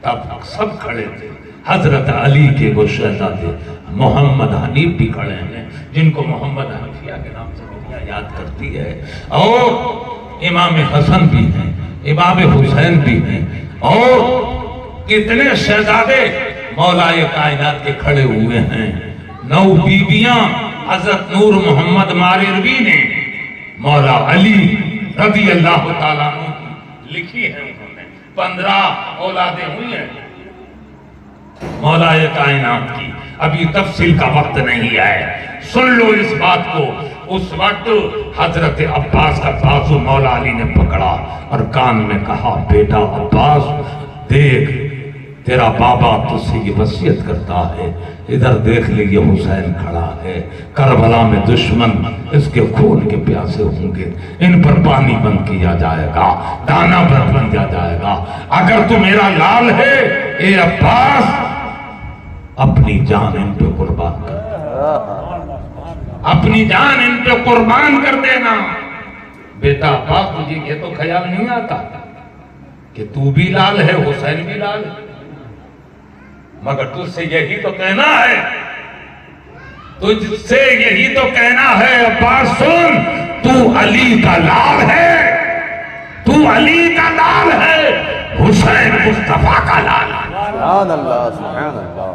تب سب کھڑے تھے۔ حضرت علی کے وہ شہزادے محمد حنیف بھی کھڑے ہیں، جن کو محمد حنیفیہ کے نام سے دنیا یاد کرتی ہے، اور امام حسن بھی ہیں، امام حسین بھی ہیں، اور کتنے شہزادے مولا کائنات کے کھڑے ہوئے ہیں۔ 9 بیویاں حضرت نور محمد ماریروی نے مولا علی رضی اللہ تعالیٰ عنہ کی لکھی ہیں، انہوں نے 15 اولادیں ہوئی ہیں مولا کائنات کی۔ ابھی تفصیل کا وقت نہیں ہے، سن لو اس بات کو۔ اس وقت حضرت عباس کا بازو مولا علی نے پکڑا اور کان میں کہا، بیٹا عباس دیکھ، تیرا بابا تجھ سے یہ وصیت کرتا ہے، ادھر دیکھ لے یہ حسین کھڑا ہے، کربلا میں دشمن اس کے خون کے پیاسے ہوں گے، ان پر پانی بند کیا جائے گا، دانا بند کیا جائے گا۔ اگر تو میرا لال ہے اے عباس، اپنی جان ان پہ قربان کر، اپنی جان ان پہ قربان کر دینا۔ بیٹا عباس تجھے یہ تو خیال نہیں آتا کہ تو بھی لال ہے، حسین بھی لال ہے، مگر تجھ سے یہی تو کہنا ہے، تجھ سے یہی تو کہنا ہے عباس سن، تو علی کا لال ہے، تو علی کا لال ہے، حسین مصطفیٰ کا لال ہے۔ سبحان اللہ، سبحان اللہ،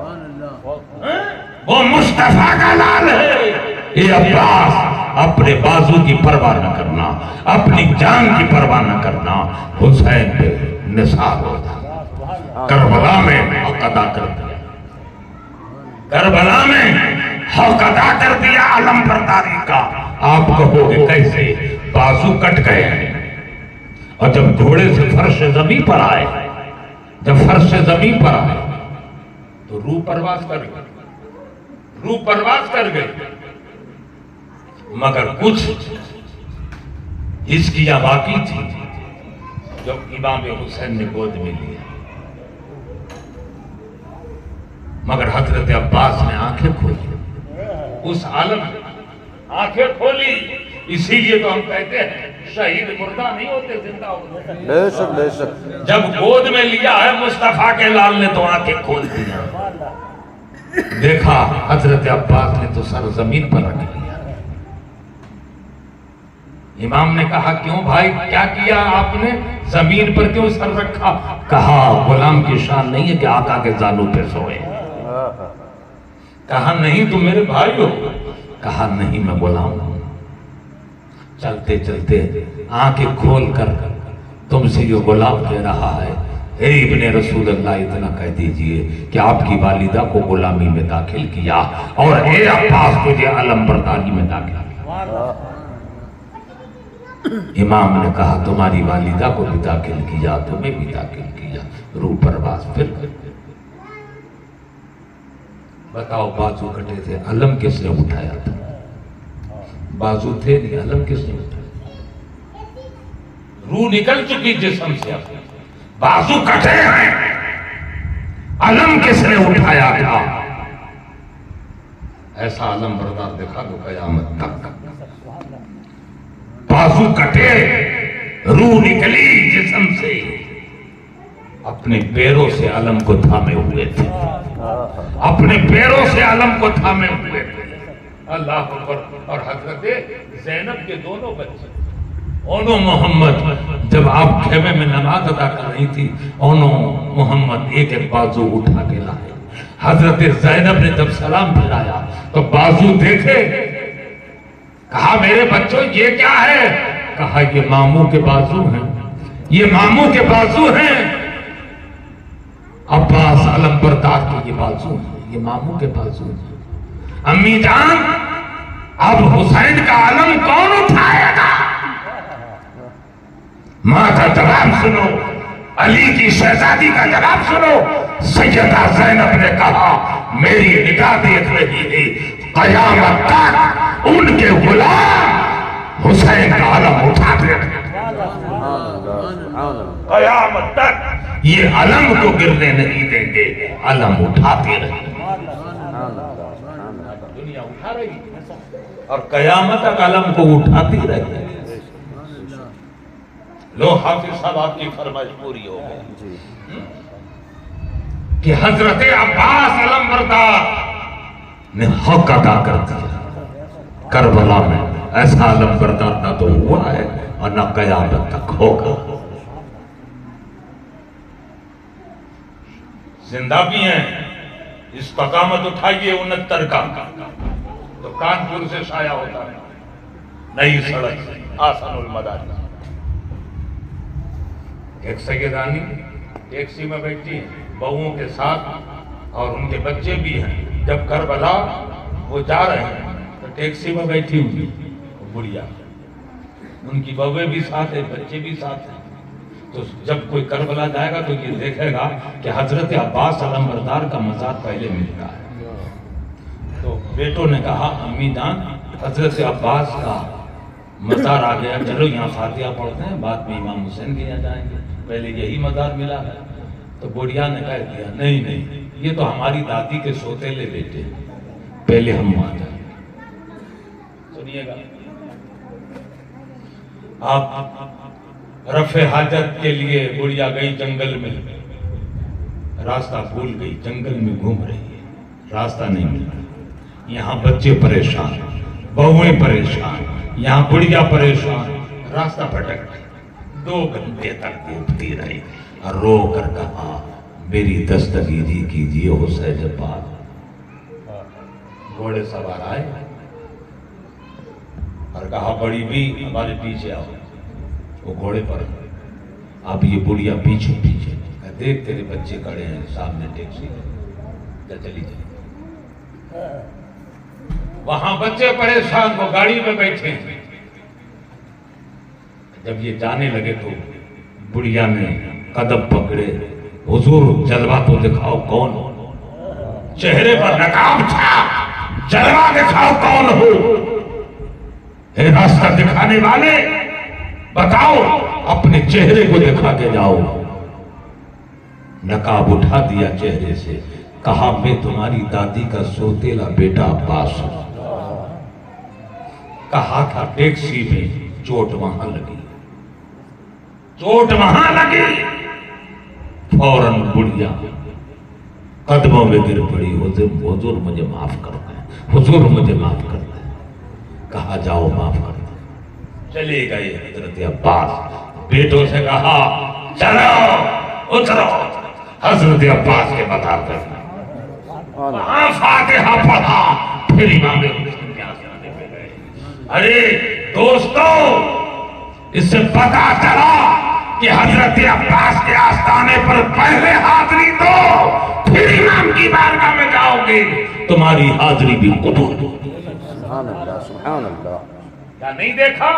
وہ مصطفیٰ کا لال ہے۔ اے عباس، اپنے بازو کی پرواہ نہ کرنا، اپنی جان کی پرواہ نہ کرنا، حسین پہ نثار ہوتا۔ کربلا میں حق ادا کر دیا، کربلا میں حق ادا کر دیا علم برداری کا۔ آپ کہو گے کیسے؟ بازو کٹ گئے ہیں، اور جب گھوڑے سے فرش زمین پر آئے، جب فرش زمین پر آئے تو روح پرواز کر گئے، روح پرواز کر گئے، مگر کچھ ہچکیاں باقی تھی جو امام حسین نے گود میں لیا۔ مگر حضرت عباس نے آنکھیں کھولی، اس عالم آنکھیں کھولی۔ اسی لیے تو ہم کہتے ہیں شہید مردہ نہیں ہوتے، زندہ ہوتے ہیں۔ بے شک بے شک، جب گود میں لیا ہے مصطفیٰ کے لال نے تو آنکھیں کھول دیا، دیکھا حضرت عباس نے تو سر زمین پر رکھ لیا۔ امام نے کہا کیوں بھائی، کیا کیا آپ نے؟ زمین پر کیوں سر رکھا؟ کہا غلام کی شان نہیں ہے کہ آقا کے زانو پہ سوئے۔ کہا نہیں تم میرے بھائی ہو، کہا نہیں میں غلام ہوں۔ چلتے چلتے آنکھیں کھول کر تم سے یہ غلام کہہ رہا ہے، اے ابن رسول اللہ اتنا کہہ دیجئے کہ آپ کی والدہ کو غلامی میں داخل کیا، اور اے عباس تجھے علم برداری میں داخل کیا۔ امام نے کہا تمہاری والدہ کو بھی داخل کیا، تمہیں بھی داخل کیا۔ روح پرواز پھر بتاؤ، بازو کٹے تھے، علم کس نے اٹھایا تھا؟ بازو تھے نہیں، علم کس نے اٹھایا؟ روح نکل چکی جسم سے، بازو کٹے ہیں، علم کس نے اٹھایا تھا؟ ایسا علم بردار دکھا دو قیامت تک۔ بازو کٹے، روح نکلی جسم سے، اپنے پیروں سے علم کو تھامے ہوئے تھے، اپنے پیروں سے علم کو تھامے ہوئے تھے۔ اللہ اکبر۔ اور حضرت زینب کے دونوں بچے، اونو محمد، جب آپ خیمے میں نماز ادا کر رہی تھی، اونو محمد ایک ایک بازو اٹھا کے لائے۔ حضرت زینب نے جب سلام پھیرایا تو بازو دیکھے، کہا میرے بچوں یہ کیا ہے؟ کہا یہ ماموں کے بازو ہیں، یہ ماموں کے بازو ہیں۔ عباس علم بردار کے یہ بازو ہیں، یہ ماموں کے بازو ہیں۔ امی جان، اب حسین کا علم کون اٹھائے گا؟ ماں کا جواب سنو، علی کی شہزادی کا جواب سنو۔ سیدہ زینب نے کہا میری نگاہ دیکھ رہی ہے، قیامت تک ان کے غلام حسین کا علم اٹھاتے رہے، قیامت تک یہ علم کو گرنے نہیں دیں گے، علم اٹھاتے رہے۔ دنیا اٹھا رہی اور قیامت تک علم کو اٹھاتی رہے۔ لو حافظ صاحب آپ کی فرمائش پوری ہو گئی کہ حضرت عباس علم بردار نے حق ادا کر دیا۔ کربلا میں ایسا علم بردار نہ تو ہوا ہے اور نہ قیامت تک ہوگا۔ زندہ بھی ہیں، استقامت اٹھائیے 69 کا تو کانپور سے شائع ہوتا ہے نئی سڑک آسان المدار۔ ایک سیدانی ٹیکسی میں بیٹھی ہیں بہوؤں کے ساتھ اور ان کے بچے بھی ہیں۔ جب کربلا وہ جا رہے ہیں تو ٹیکسی میں بیٹھی ہوئی بڑھیا، ان کی بہویں بھی ساتھ ہیں، بچے بھی ساتھ ہیں۔ تو جب کوئی کربلا جائے گا تو یہ دیکھے گا کہ حضرت عباس علم بردار کا مزار پہلے ملتا ہے۔ تو بیٹوں نے کہا امی جان، حضرت عباس کا مزار آ گیا، چلو یہاں فاتحہ پڑھتے ہیں، بعد میں امام حسین کے یہاں جائیں گے، پہلے یہی مزار ملا ہے۔ تو بڑھیا نے کہہ دیا نہیں نہیں، یہ تو ہماری دادی کے سوتیلے بیٹے، پہلے ہم وہاں جائیں گے۔ سنیے گا، آپ رفع حاجت کے لیے بڑھیا گئی جنگل میں، راستہ بھول گئی، جنگل میں گھوم رہی ہے، راستہ نہیں مل رہا۔ یہاں بچے پریشان، بہویں پریشان، یہاں بڑھیا پریشان راستہ بھٹک گئی 2 گھنٹے تک گھومتی رہی اور رو کر کہا میری دستگیری کیجیے حسین پاک. گھوڑے سوار آئے اور کہا بڑی بھی ہمارے پیچھے آؤ. وہ گھوڑے پر اب یہ بڑھیا پیچھے پیچھے دیکھ تیرے بچے کھڑے ہیں سامنے ٹیکسی چلی جائے. وہاں بچے پریشان وہ گاڑی میں بیٹھے ہیں. جب یہ جانے لگے تو بڑھیا نے قدم پکڑے حضور جلوہ تو دکھاؤ کون ہو. چہرے پر نقاب تھا جلوہ دکھاؤ کون ہو. اے راستہ دکھانے والے بتاؤ اپنے چہرے کو دکھا کے جاؤ. نقاب اٹھا دیا چہرے سے کہا میں تمہاری دادی کا سوتیلا بیٹا عباس ہوں. کہا تھا ٹیکسی میں چوٹ وہاں لگی چوٹ وہاں لگی. فوراً بڑھیا قدموں میں گر پڑی حضور مجھے معاف کر دیں حضور مجھے معاف کر دیں. کہا جاؤ معاف کر دیں. چلے گئے حضرت عباس بیٹوں سے کہا چلو اترو. حضرت عباس کے بتا کر وہاں فاتحہ پڑھا پھر امام حسین کے آستانے پہ گئے. ارے دوستو اس سے پتا چلا کہ حضرت عباس کے آستانے پر پہلے حاضری دو پھر امام کی بارگاہ میں جاؤ گے تمہاری حاضری بھی قبول. سبحان اللہ سبحان اللہ. کیا نہیں دیکھا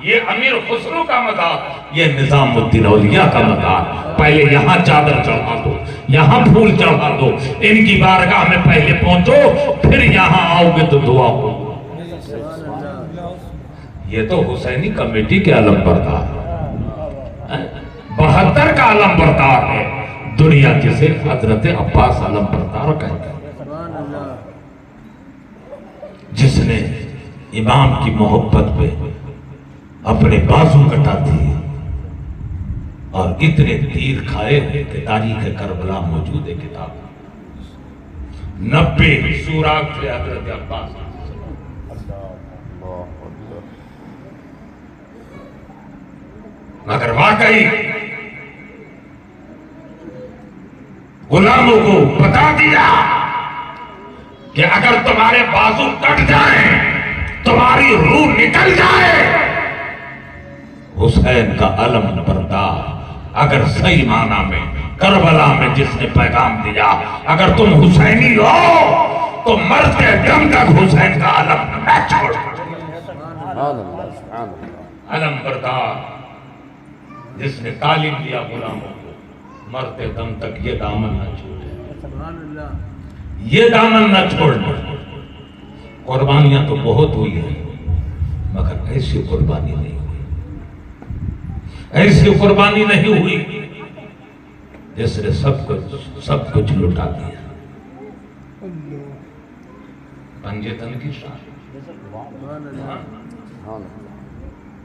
یہ امیر خسرو کا مزار یہ نظام الدین اولیاء کا مزار. پہلے یہاں چادر چڑھا دو یہاں پھول چڑھا دو ان کی بارگاہ میں پہلے پہنچو پھر یہاں آؤ گے تو دعا ہو. یہ تو حسینی کمیٹی کے علم بردار 72 کا علم بردار ہے. دنیا جسے حضرت عباس علم بردار کہتے ہیں جس نے امام کی محبت پہ اپنے بازو کٹا دیے اور اتنے تیر کھائے ہیں کہ تاریخ کربلا موجود ہے کتاب 90 سوراخ تھے حضرت عباس. مگر واقعی غلاموں کو بتا دیا کہ اگر تمہارے بازو کٹ جائیں تمہاری روح نکل جائے حسین کا علم بردار اگر صحیح معنی میں کربلا میں جس نے پیغام دیا اگر تم حسینی ہو تو مرتے دم تک حسین کا علم نہ چھوڑ. علم بردار جس نے تعلیم دیا غلاموں کو مرتے دم تک یہ دامن نہ چھوڑے یہ دامن نہ چھوڑنا. قربانیاں تو بہت ہوئی ہیں مگر ایسی قربانی نہیں ہوئی ایسی قربانی نہیں ہوئی جس نے سب کچھ لٹا دیا. پنجتن کی شان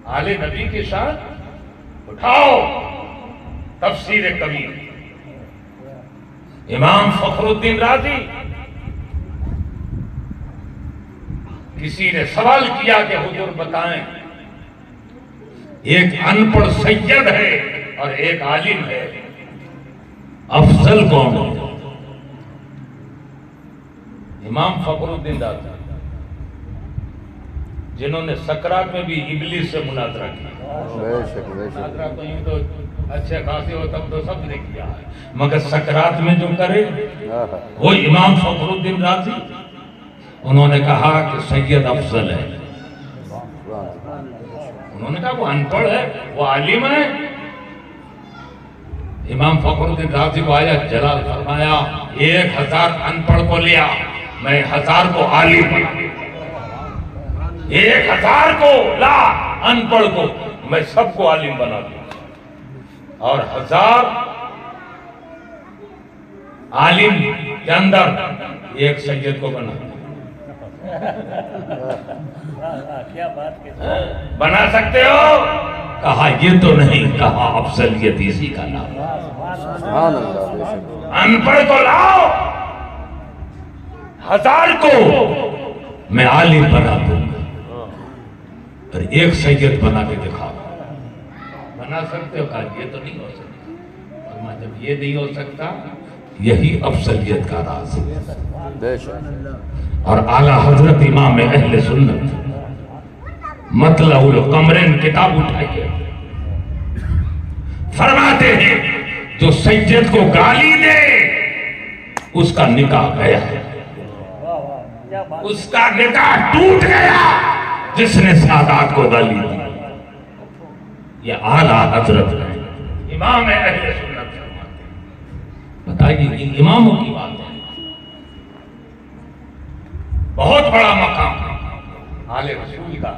آل نبی کی شان اٹھاؤ. تفسیر کبیر امام فخر الدین رازی کسی نے سوال کیا کہ حضور بتائیں ایک ان پڑھ سید ہے اور ایک عالم ہے افضل کون ہے. امام فخر الدین رازی جنہوں نے سکرات میں بھی ابلیس سے مناظرہ کیا. مناظرہ تو یوں تو اچھے خاصے ہو تب تو سب نے کیا ہے مگر سکرات میں جو کرے وہ امام فخر الدین رازی. انہوں نے کہا کہ سید افضل ہے. انہوں نے کہا وہ ان پڑھ ہے وہ عالم ہے. امام فخر الدین رازی کو آیا جلال فرمایا 1000 ان پڑھ کو لیا میں 1000 کو عالم بنا. 1000 کو لا ان پڑھ کو میں سب کو عالم بنا دیا اور 1000 عالم کے اندر ایک سید کو بنا بنا سکتے ہو. کہا یہ تو نہیں کہا افضلیت اسی کا نام. ان پڑھ کو لاؤ 1000 کو میں عالم بنا دوں گا. اور ایک سید بنا کے دکھاؤ. بنا سکتے ہو؟ کہا یہ تو نہیں ہو سکتا. فرمایا جب یہ نہیں ہو سکتا یہی افضلیت کا راز ہے. بے شک. اور اعلیٰ حضرت امام اہل سنت مطلع القمرین کتاب اٹھائیے، فرماتے ہیں جو سید کو گالی دے اس کا نکاح گیا، اس کا نکاح ٹوٹ گیا جس نے سادات کو گالی دی. یہ اعلیٰ حضرت ہے، امام اہل سنت فرماتے ہیں. بتائیے ان اماموں کی بات ہے. بہت بڑا مقام آل رسول کا.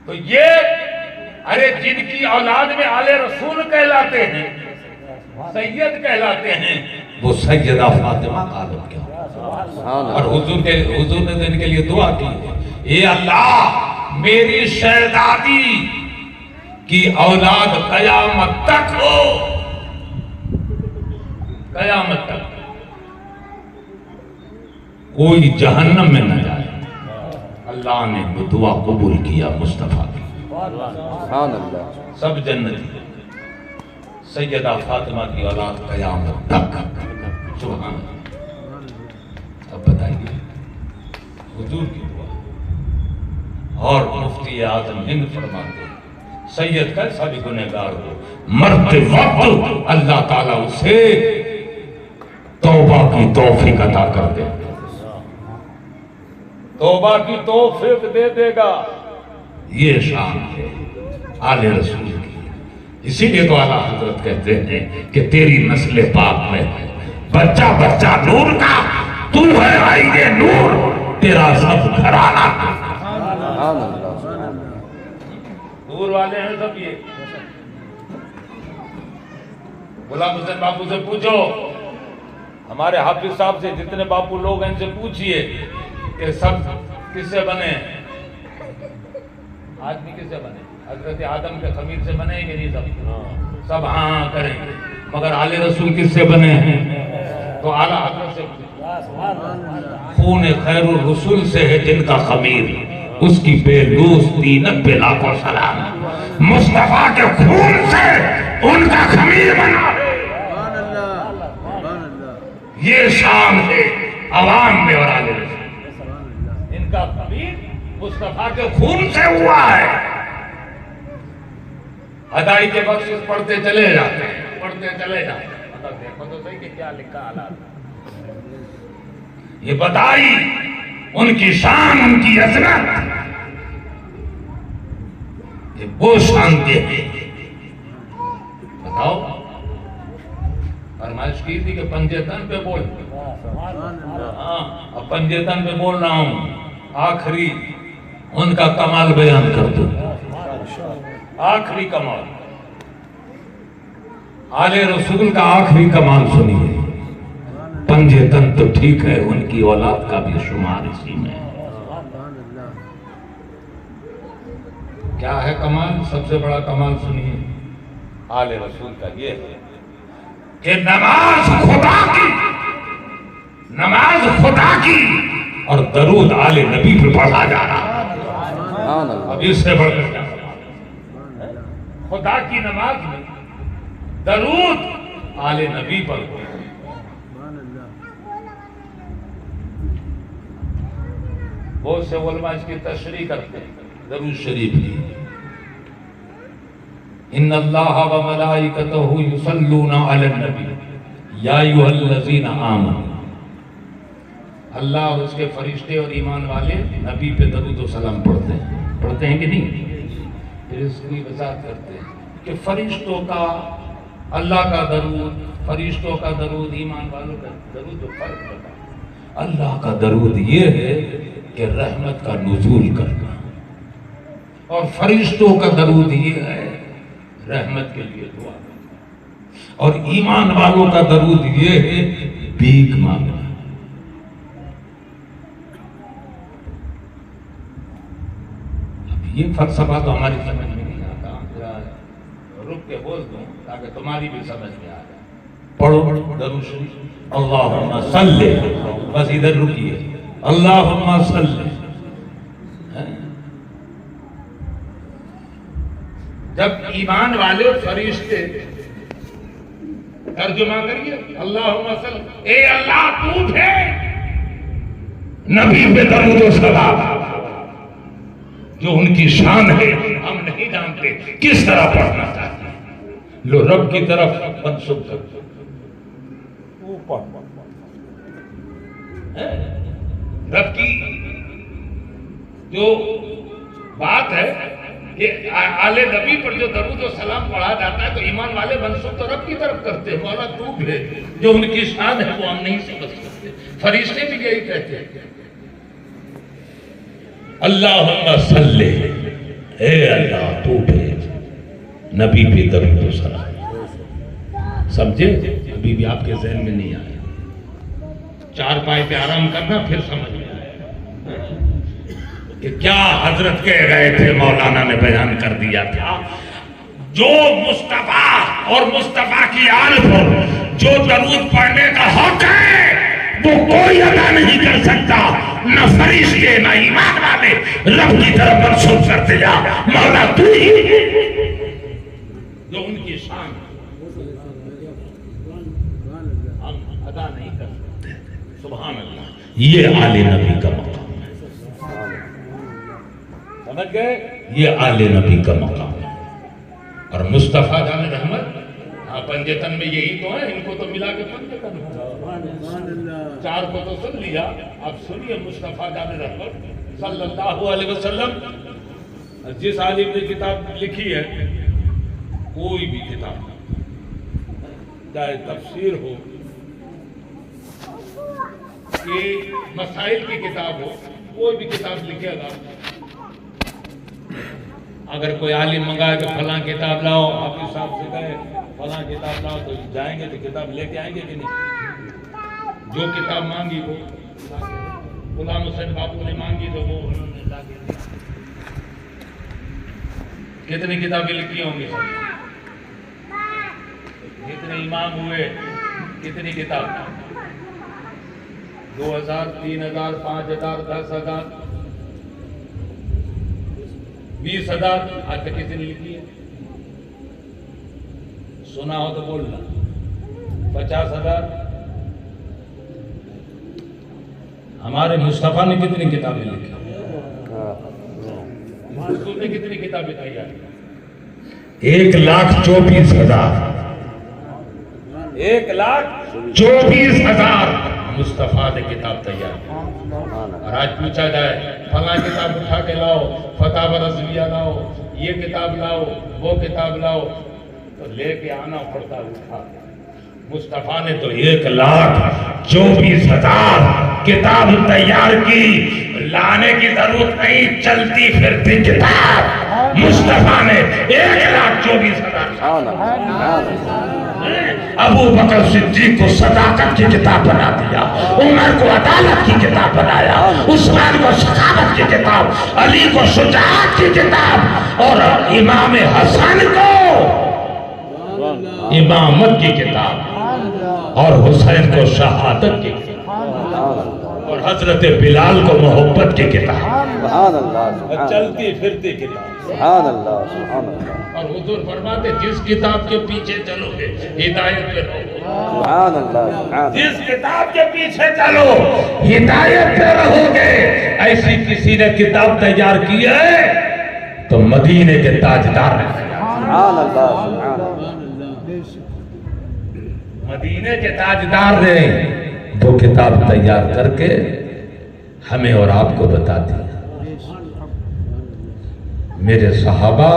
تو یہ ارے جن کی اولاد میں آل رسول کہلاتے ہیں، سید کہلاتے ہیں، وہ سیدہ فاطمہ کا عالم کیا. اور حضور نے ان کے لیے دعا کی، اے اللہ میری شہزادی کی اولاد قیامت تک ہو، قیامت تک کوئی جہنم میں نہ جائے. اللہ نے وہ دعا قبول کیا مصطفیٰ کی. سبحان اللہ. سب جنتی. سیدہ فاطمہ کی اولاد قیامت تک. سبحان اللہ. اب بتائیے حضور کی دعا. اور مفتی اعظم ہند فرماتے ہیں سید کیسا بھی گنہگار ہو مرتے وقت اللہ تعالیٰ اسے توبہ کی توفیق عطا کر دے. توبہ کی توفیق دے دے گا. یہ شان ہے آل رسول کی. اسی لیے تو اعلیٰ حضرت کہتے ہیں کہ تیری نسل پاک میں بچہ بچہ نور کا، تو ہے آئین نور، تیرا سب گھرانہ. سبحان اللہ. نور والے ہیں سب. یہ غلام حسین باپو سے پوچھو، ہمارے حافظ صاحب سے، جتنے باپو لوگ ہیں ان سے پوچھئے کہ سب کس سے بنے؟ آدمی کس سے بنے؟ حضرت آدم کے خمیر سے بنے کہ نہیں؟ سب ہاں کریں. مگر آل رسول کس سے بنے ہیں؟ تو اعلیٰ حضرت سے خون خیر الرسول سے ہے جن کا خمیر، اس کی بے لوس دینت پہ لاکھوں سلام. مصطفیٰ کے خون سے ان کا خمیر بنا ہے. یہ شان ہے عوام میں اور آل رسول. ان کا خمیر مصطفیٰ کے خون سے ہوا ہے. ادائی کے بخشش پڑھتے چلے جاتے ہیں، پڑھتے چلے جاتے ہیں. مطلب دیکھو تو صحیح کہ کیا لکھا حالات. یہ بتائی ان کی شان، ان کی عظمت. یہ وہ شان دے. بتاؤ فرمائش کی تھی کہ پنجے تن پہ بول. ہاں اب پنجے تن پہ بول رہا ہوں. آخری ان کا کمال بیان کر دو. آخری کمال آل رسول کا آخری کمال سنیے. پنجے تن تو ٹھیک ہے، ان کی اولاد کا بھی شمار اسی میں. کیا ہے کمال؟ سب سے بڑا کمال سنیے آل رسول کا یہ ہے کہ نماز خدا کی، نماز خدا کی اور درود آل نبی پہ پڑھا جا رہا. اب اس سے بڑھ کر کیا خدا کی نماز میں درود آل نبی پر. بہت سے علماء اس کی تشریح کرتے ہیں. درود شریف کی ان اللہ و ملائکتہ یصلون علی النبی یا ایھا الذین آمنوا. اللہ اور اس کے فرشتے اور ایمان والے نبی پہ درود و سلام پڑھتے ہیں کہ نہیں؟ پھر اس کی وضاحت کرتے ہیں کہ فرشتوں کا اللہ کا درود، فرشتوں کا درود، ایمان والوں کا درود جو فرق بتا. اللہ کا درود یہ ہے کہ رحمت کا نزول کرنا، اور فرشتوں کا درود یہ ہے رحمت کے لیے دعا کرنا، اور ایمان والوں کا درود یہ ہے بھیک مانگنا. اب یہ فلسفہ تو ہماری سمجھ میں نہیں آتا. ذرا رک کے بول دوں تاکہ تمہاری بھی سمجھ میں آ جائے. پڑھو درود شریف. اللہم صلی، بس ادھر رکیے. اللہم صلی جب ایمان والے فرشتے ترجمہ کریے اللہم صل، اے اللہ تو بھیج نبی پہ درود و سلام، جو ان کی شان ہے ہم نہیں جانتے کس طرح پڑھنا چاہتے ہیں، لو رب کی طرف منسوب کر دو، رب کی جو بات ہے یہ آل نبی پر جو درود و سلام پڑھا جاتا ہے تو ایمان والے منسوب تو رب کی طرف کرتے ہیں، مولا تو بھیج، جو ان کی شان ہے وہ ہم نہیں سمجھ سکتے، فرشتے بھی یہی کہتے ہیں اللہم صلی، اے اللہ تو بھیج نبی پہ درود و سلام۔ سمجھے؟ ابھی بھی آپ کے ذہن میں نہیں آیا، چار پائے پہ آرام کرنا پھر سمجھ میں آئے کہ کیا حضرت کہہ رہے تھے، مولانا نے بیان کر دیا تھا، جو مصطفیٰ اور مصطفیٰ کی آل پر جو درود پڑھنے کا حق ہے وہ کوئی ادا نہیں کر سکتا، نہ فرشتے نہ ایمان والے، رب کی طرف منسوب کر دیا، مولا تو ہی جو ان کی شان ہم ادا نہیں کر سکتے۔ سبحان اللہ، یہ آل نبی کا مقام ہے، سمجھ گئے؟ یہ آل نبی کا مقام ہے۔ اور مصطفیٰ جان رحمت پنجتن میں یہی تو ہے، ان کو تو ملا کے پنجتن ہے، چار کو تو سن لیا، اب سنیے مصطفیٰ جان رحمت صلی اللہ علیہ وسلم جس عالم نے کتاب لکھی ہے، کوئی بھی کتاب چاہے تفسیر ہو کہ مسائل کی کتاب ہو، کوئی بھی کتاب لکھے گا، اگر کوئی عالم منگائے کہ فلاں کتاب لاؤ، آپ کے صاحب سے کہے فلاں کتاب لاؤ، تو جائیں گے تو کتاب لے کے آئیں گے کہ نہیں؟ جو کتاب مانگی وہ غلام حسین باپو نے مانگی تو وہ انہوں نے لا کے دی۔ کتنی کتابیں لکھی ہوں گی؟ کتنے امام ہوئے؟ کتنی کتاب؟ 2000 3000 5000 10,000 20,000 آج تک کسی نے لکھی ہے؟ سنا ہو تو بولنا۔ 50,000 ہمارے مصطفیٰ نے کتنی کتابیں لکھی؟ محسوس نے کتنی کتابیں تیار کی؟ 1,24,000 1,24,000 مصطفیٰ نے کتاب تیار کی۔ اور آج پوچھا جائے فلاں کتاب اٹھا کے لاؤ، فتاوی رضویہ لاؤ، یہ کتاب لاؤ، وہ کتاب لاؤ، تو لے کے آنا پڑتا اٹھا۔ مصطفیٰ نے تو 1,24,000 کتاب تیار کی، لانے کی ضرورت نہیں، چلتی پھرتی کتاب مصطفیٰ نے 1,24,000۔ ابو بکر صدیق کو صداقت کی کتاب بنا دیا، عمر کو عدالت کی کتاب بنایا، عثمان کو سخاوت کی کتاب، علی کو شجاعت کی کتاب، اور امام حسن کو امامت کی کتاب، اور حسین کو شہادت کی کتاب، اور حضرت بلال کو محبت کی کتاب، چلتی پھرتی کتاب۔ اور حضور فرماتے جس کتاب کے پیچھے چلو گے ہدایت پہ رہو گے، جس کتاب کے پیچھے چلو ہدایت پہ رہو گے۔ ایسی کسی نے کتاب تیار کی ہے تو مدینے کے تاجدار نے، مدینے کے تاجدار نے وہ کتاب تیار کر کے ہمیں اور آپ کو بتا دی۔ میرے صحابہ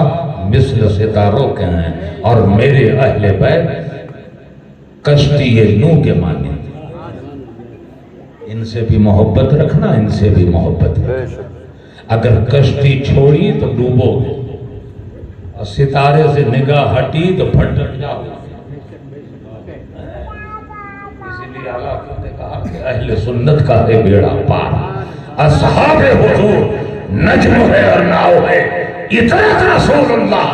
مثل ستاروں کے ہیں، اور میرے اہل بیت کشتی نوح کے مانے۔ ان سے بھی محبت رکھنا، ان سے بھی محبت رکھنا۔ اگر کشتی چھوڑی تو ڈوبو گے، اور ستارے سے نگاہ ہٹی تو پھٹ جاؤ۔ اسی لیے اعلیٰ نے کہا کہ اہل سنت کا ہے بیڑا پار، اصحاب حضور نجم ہے اور ناؤ ہے، اطاعت رسول اللہ۔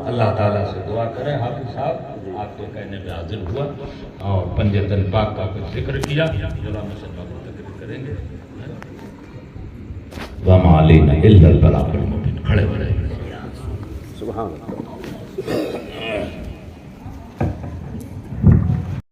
اللہ تعالیٰ سے دعا کریں، حافظ صاحب آپ کے کہنے پہ حاضر ہوا اور پنجتن پاک کا کچھ ذکر کیا، غلام حسین باپو تقریر کریں گے۔ وَمَا عَلَيْنَا إِلَّا الْبَلَاغُ الْمُبِينُ۔ کھڑے ہو رہے ہیں۔ سبحان اللہ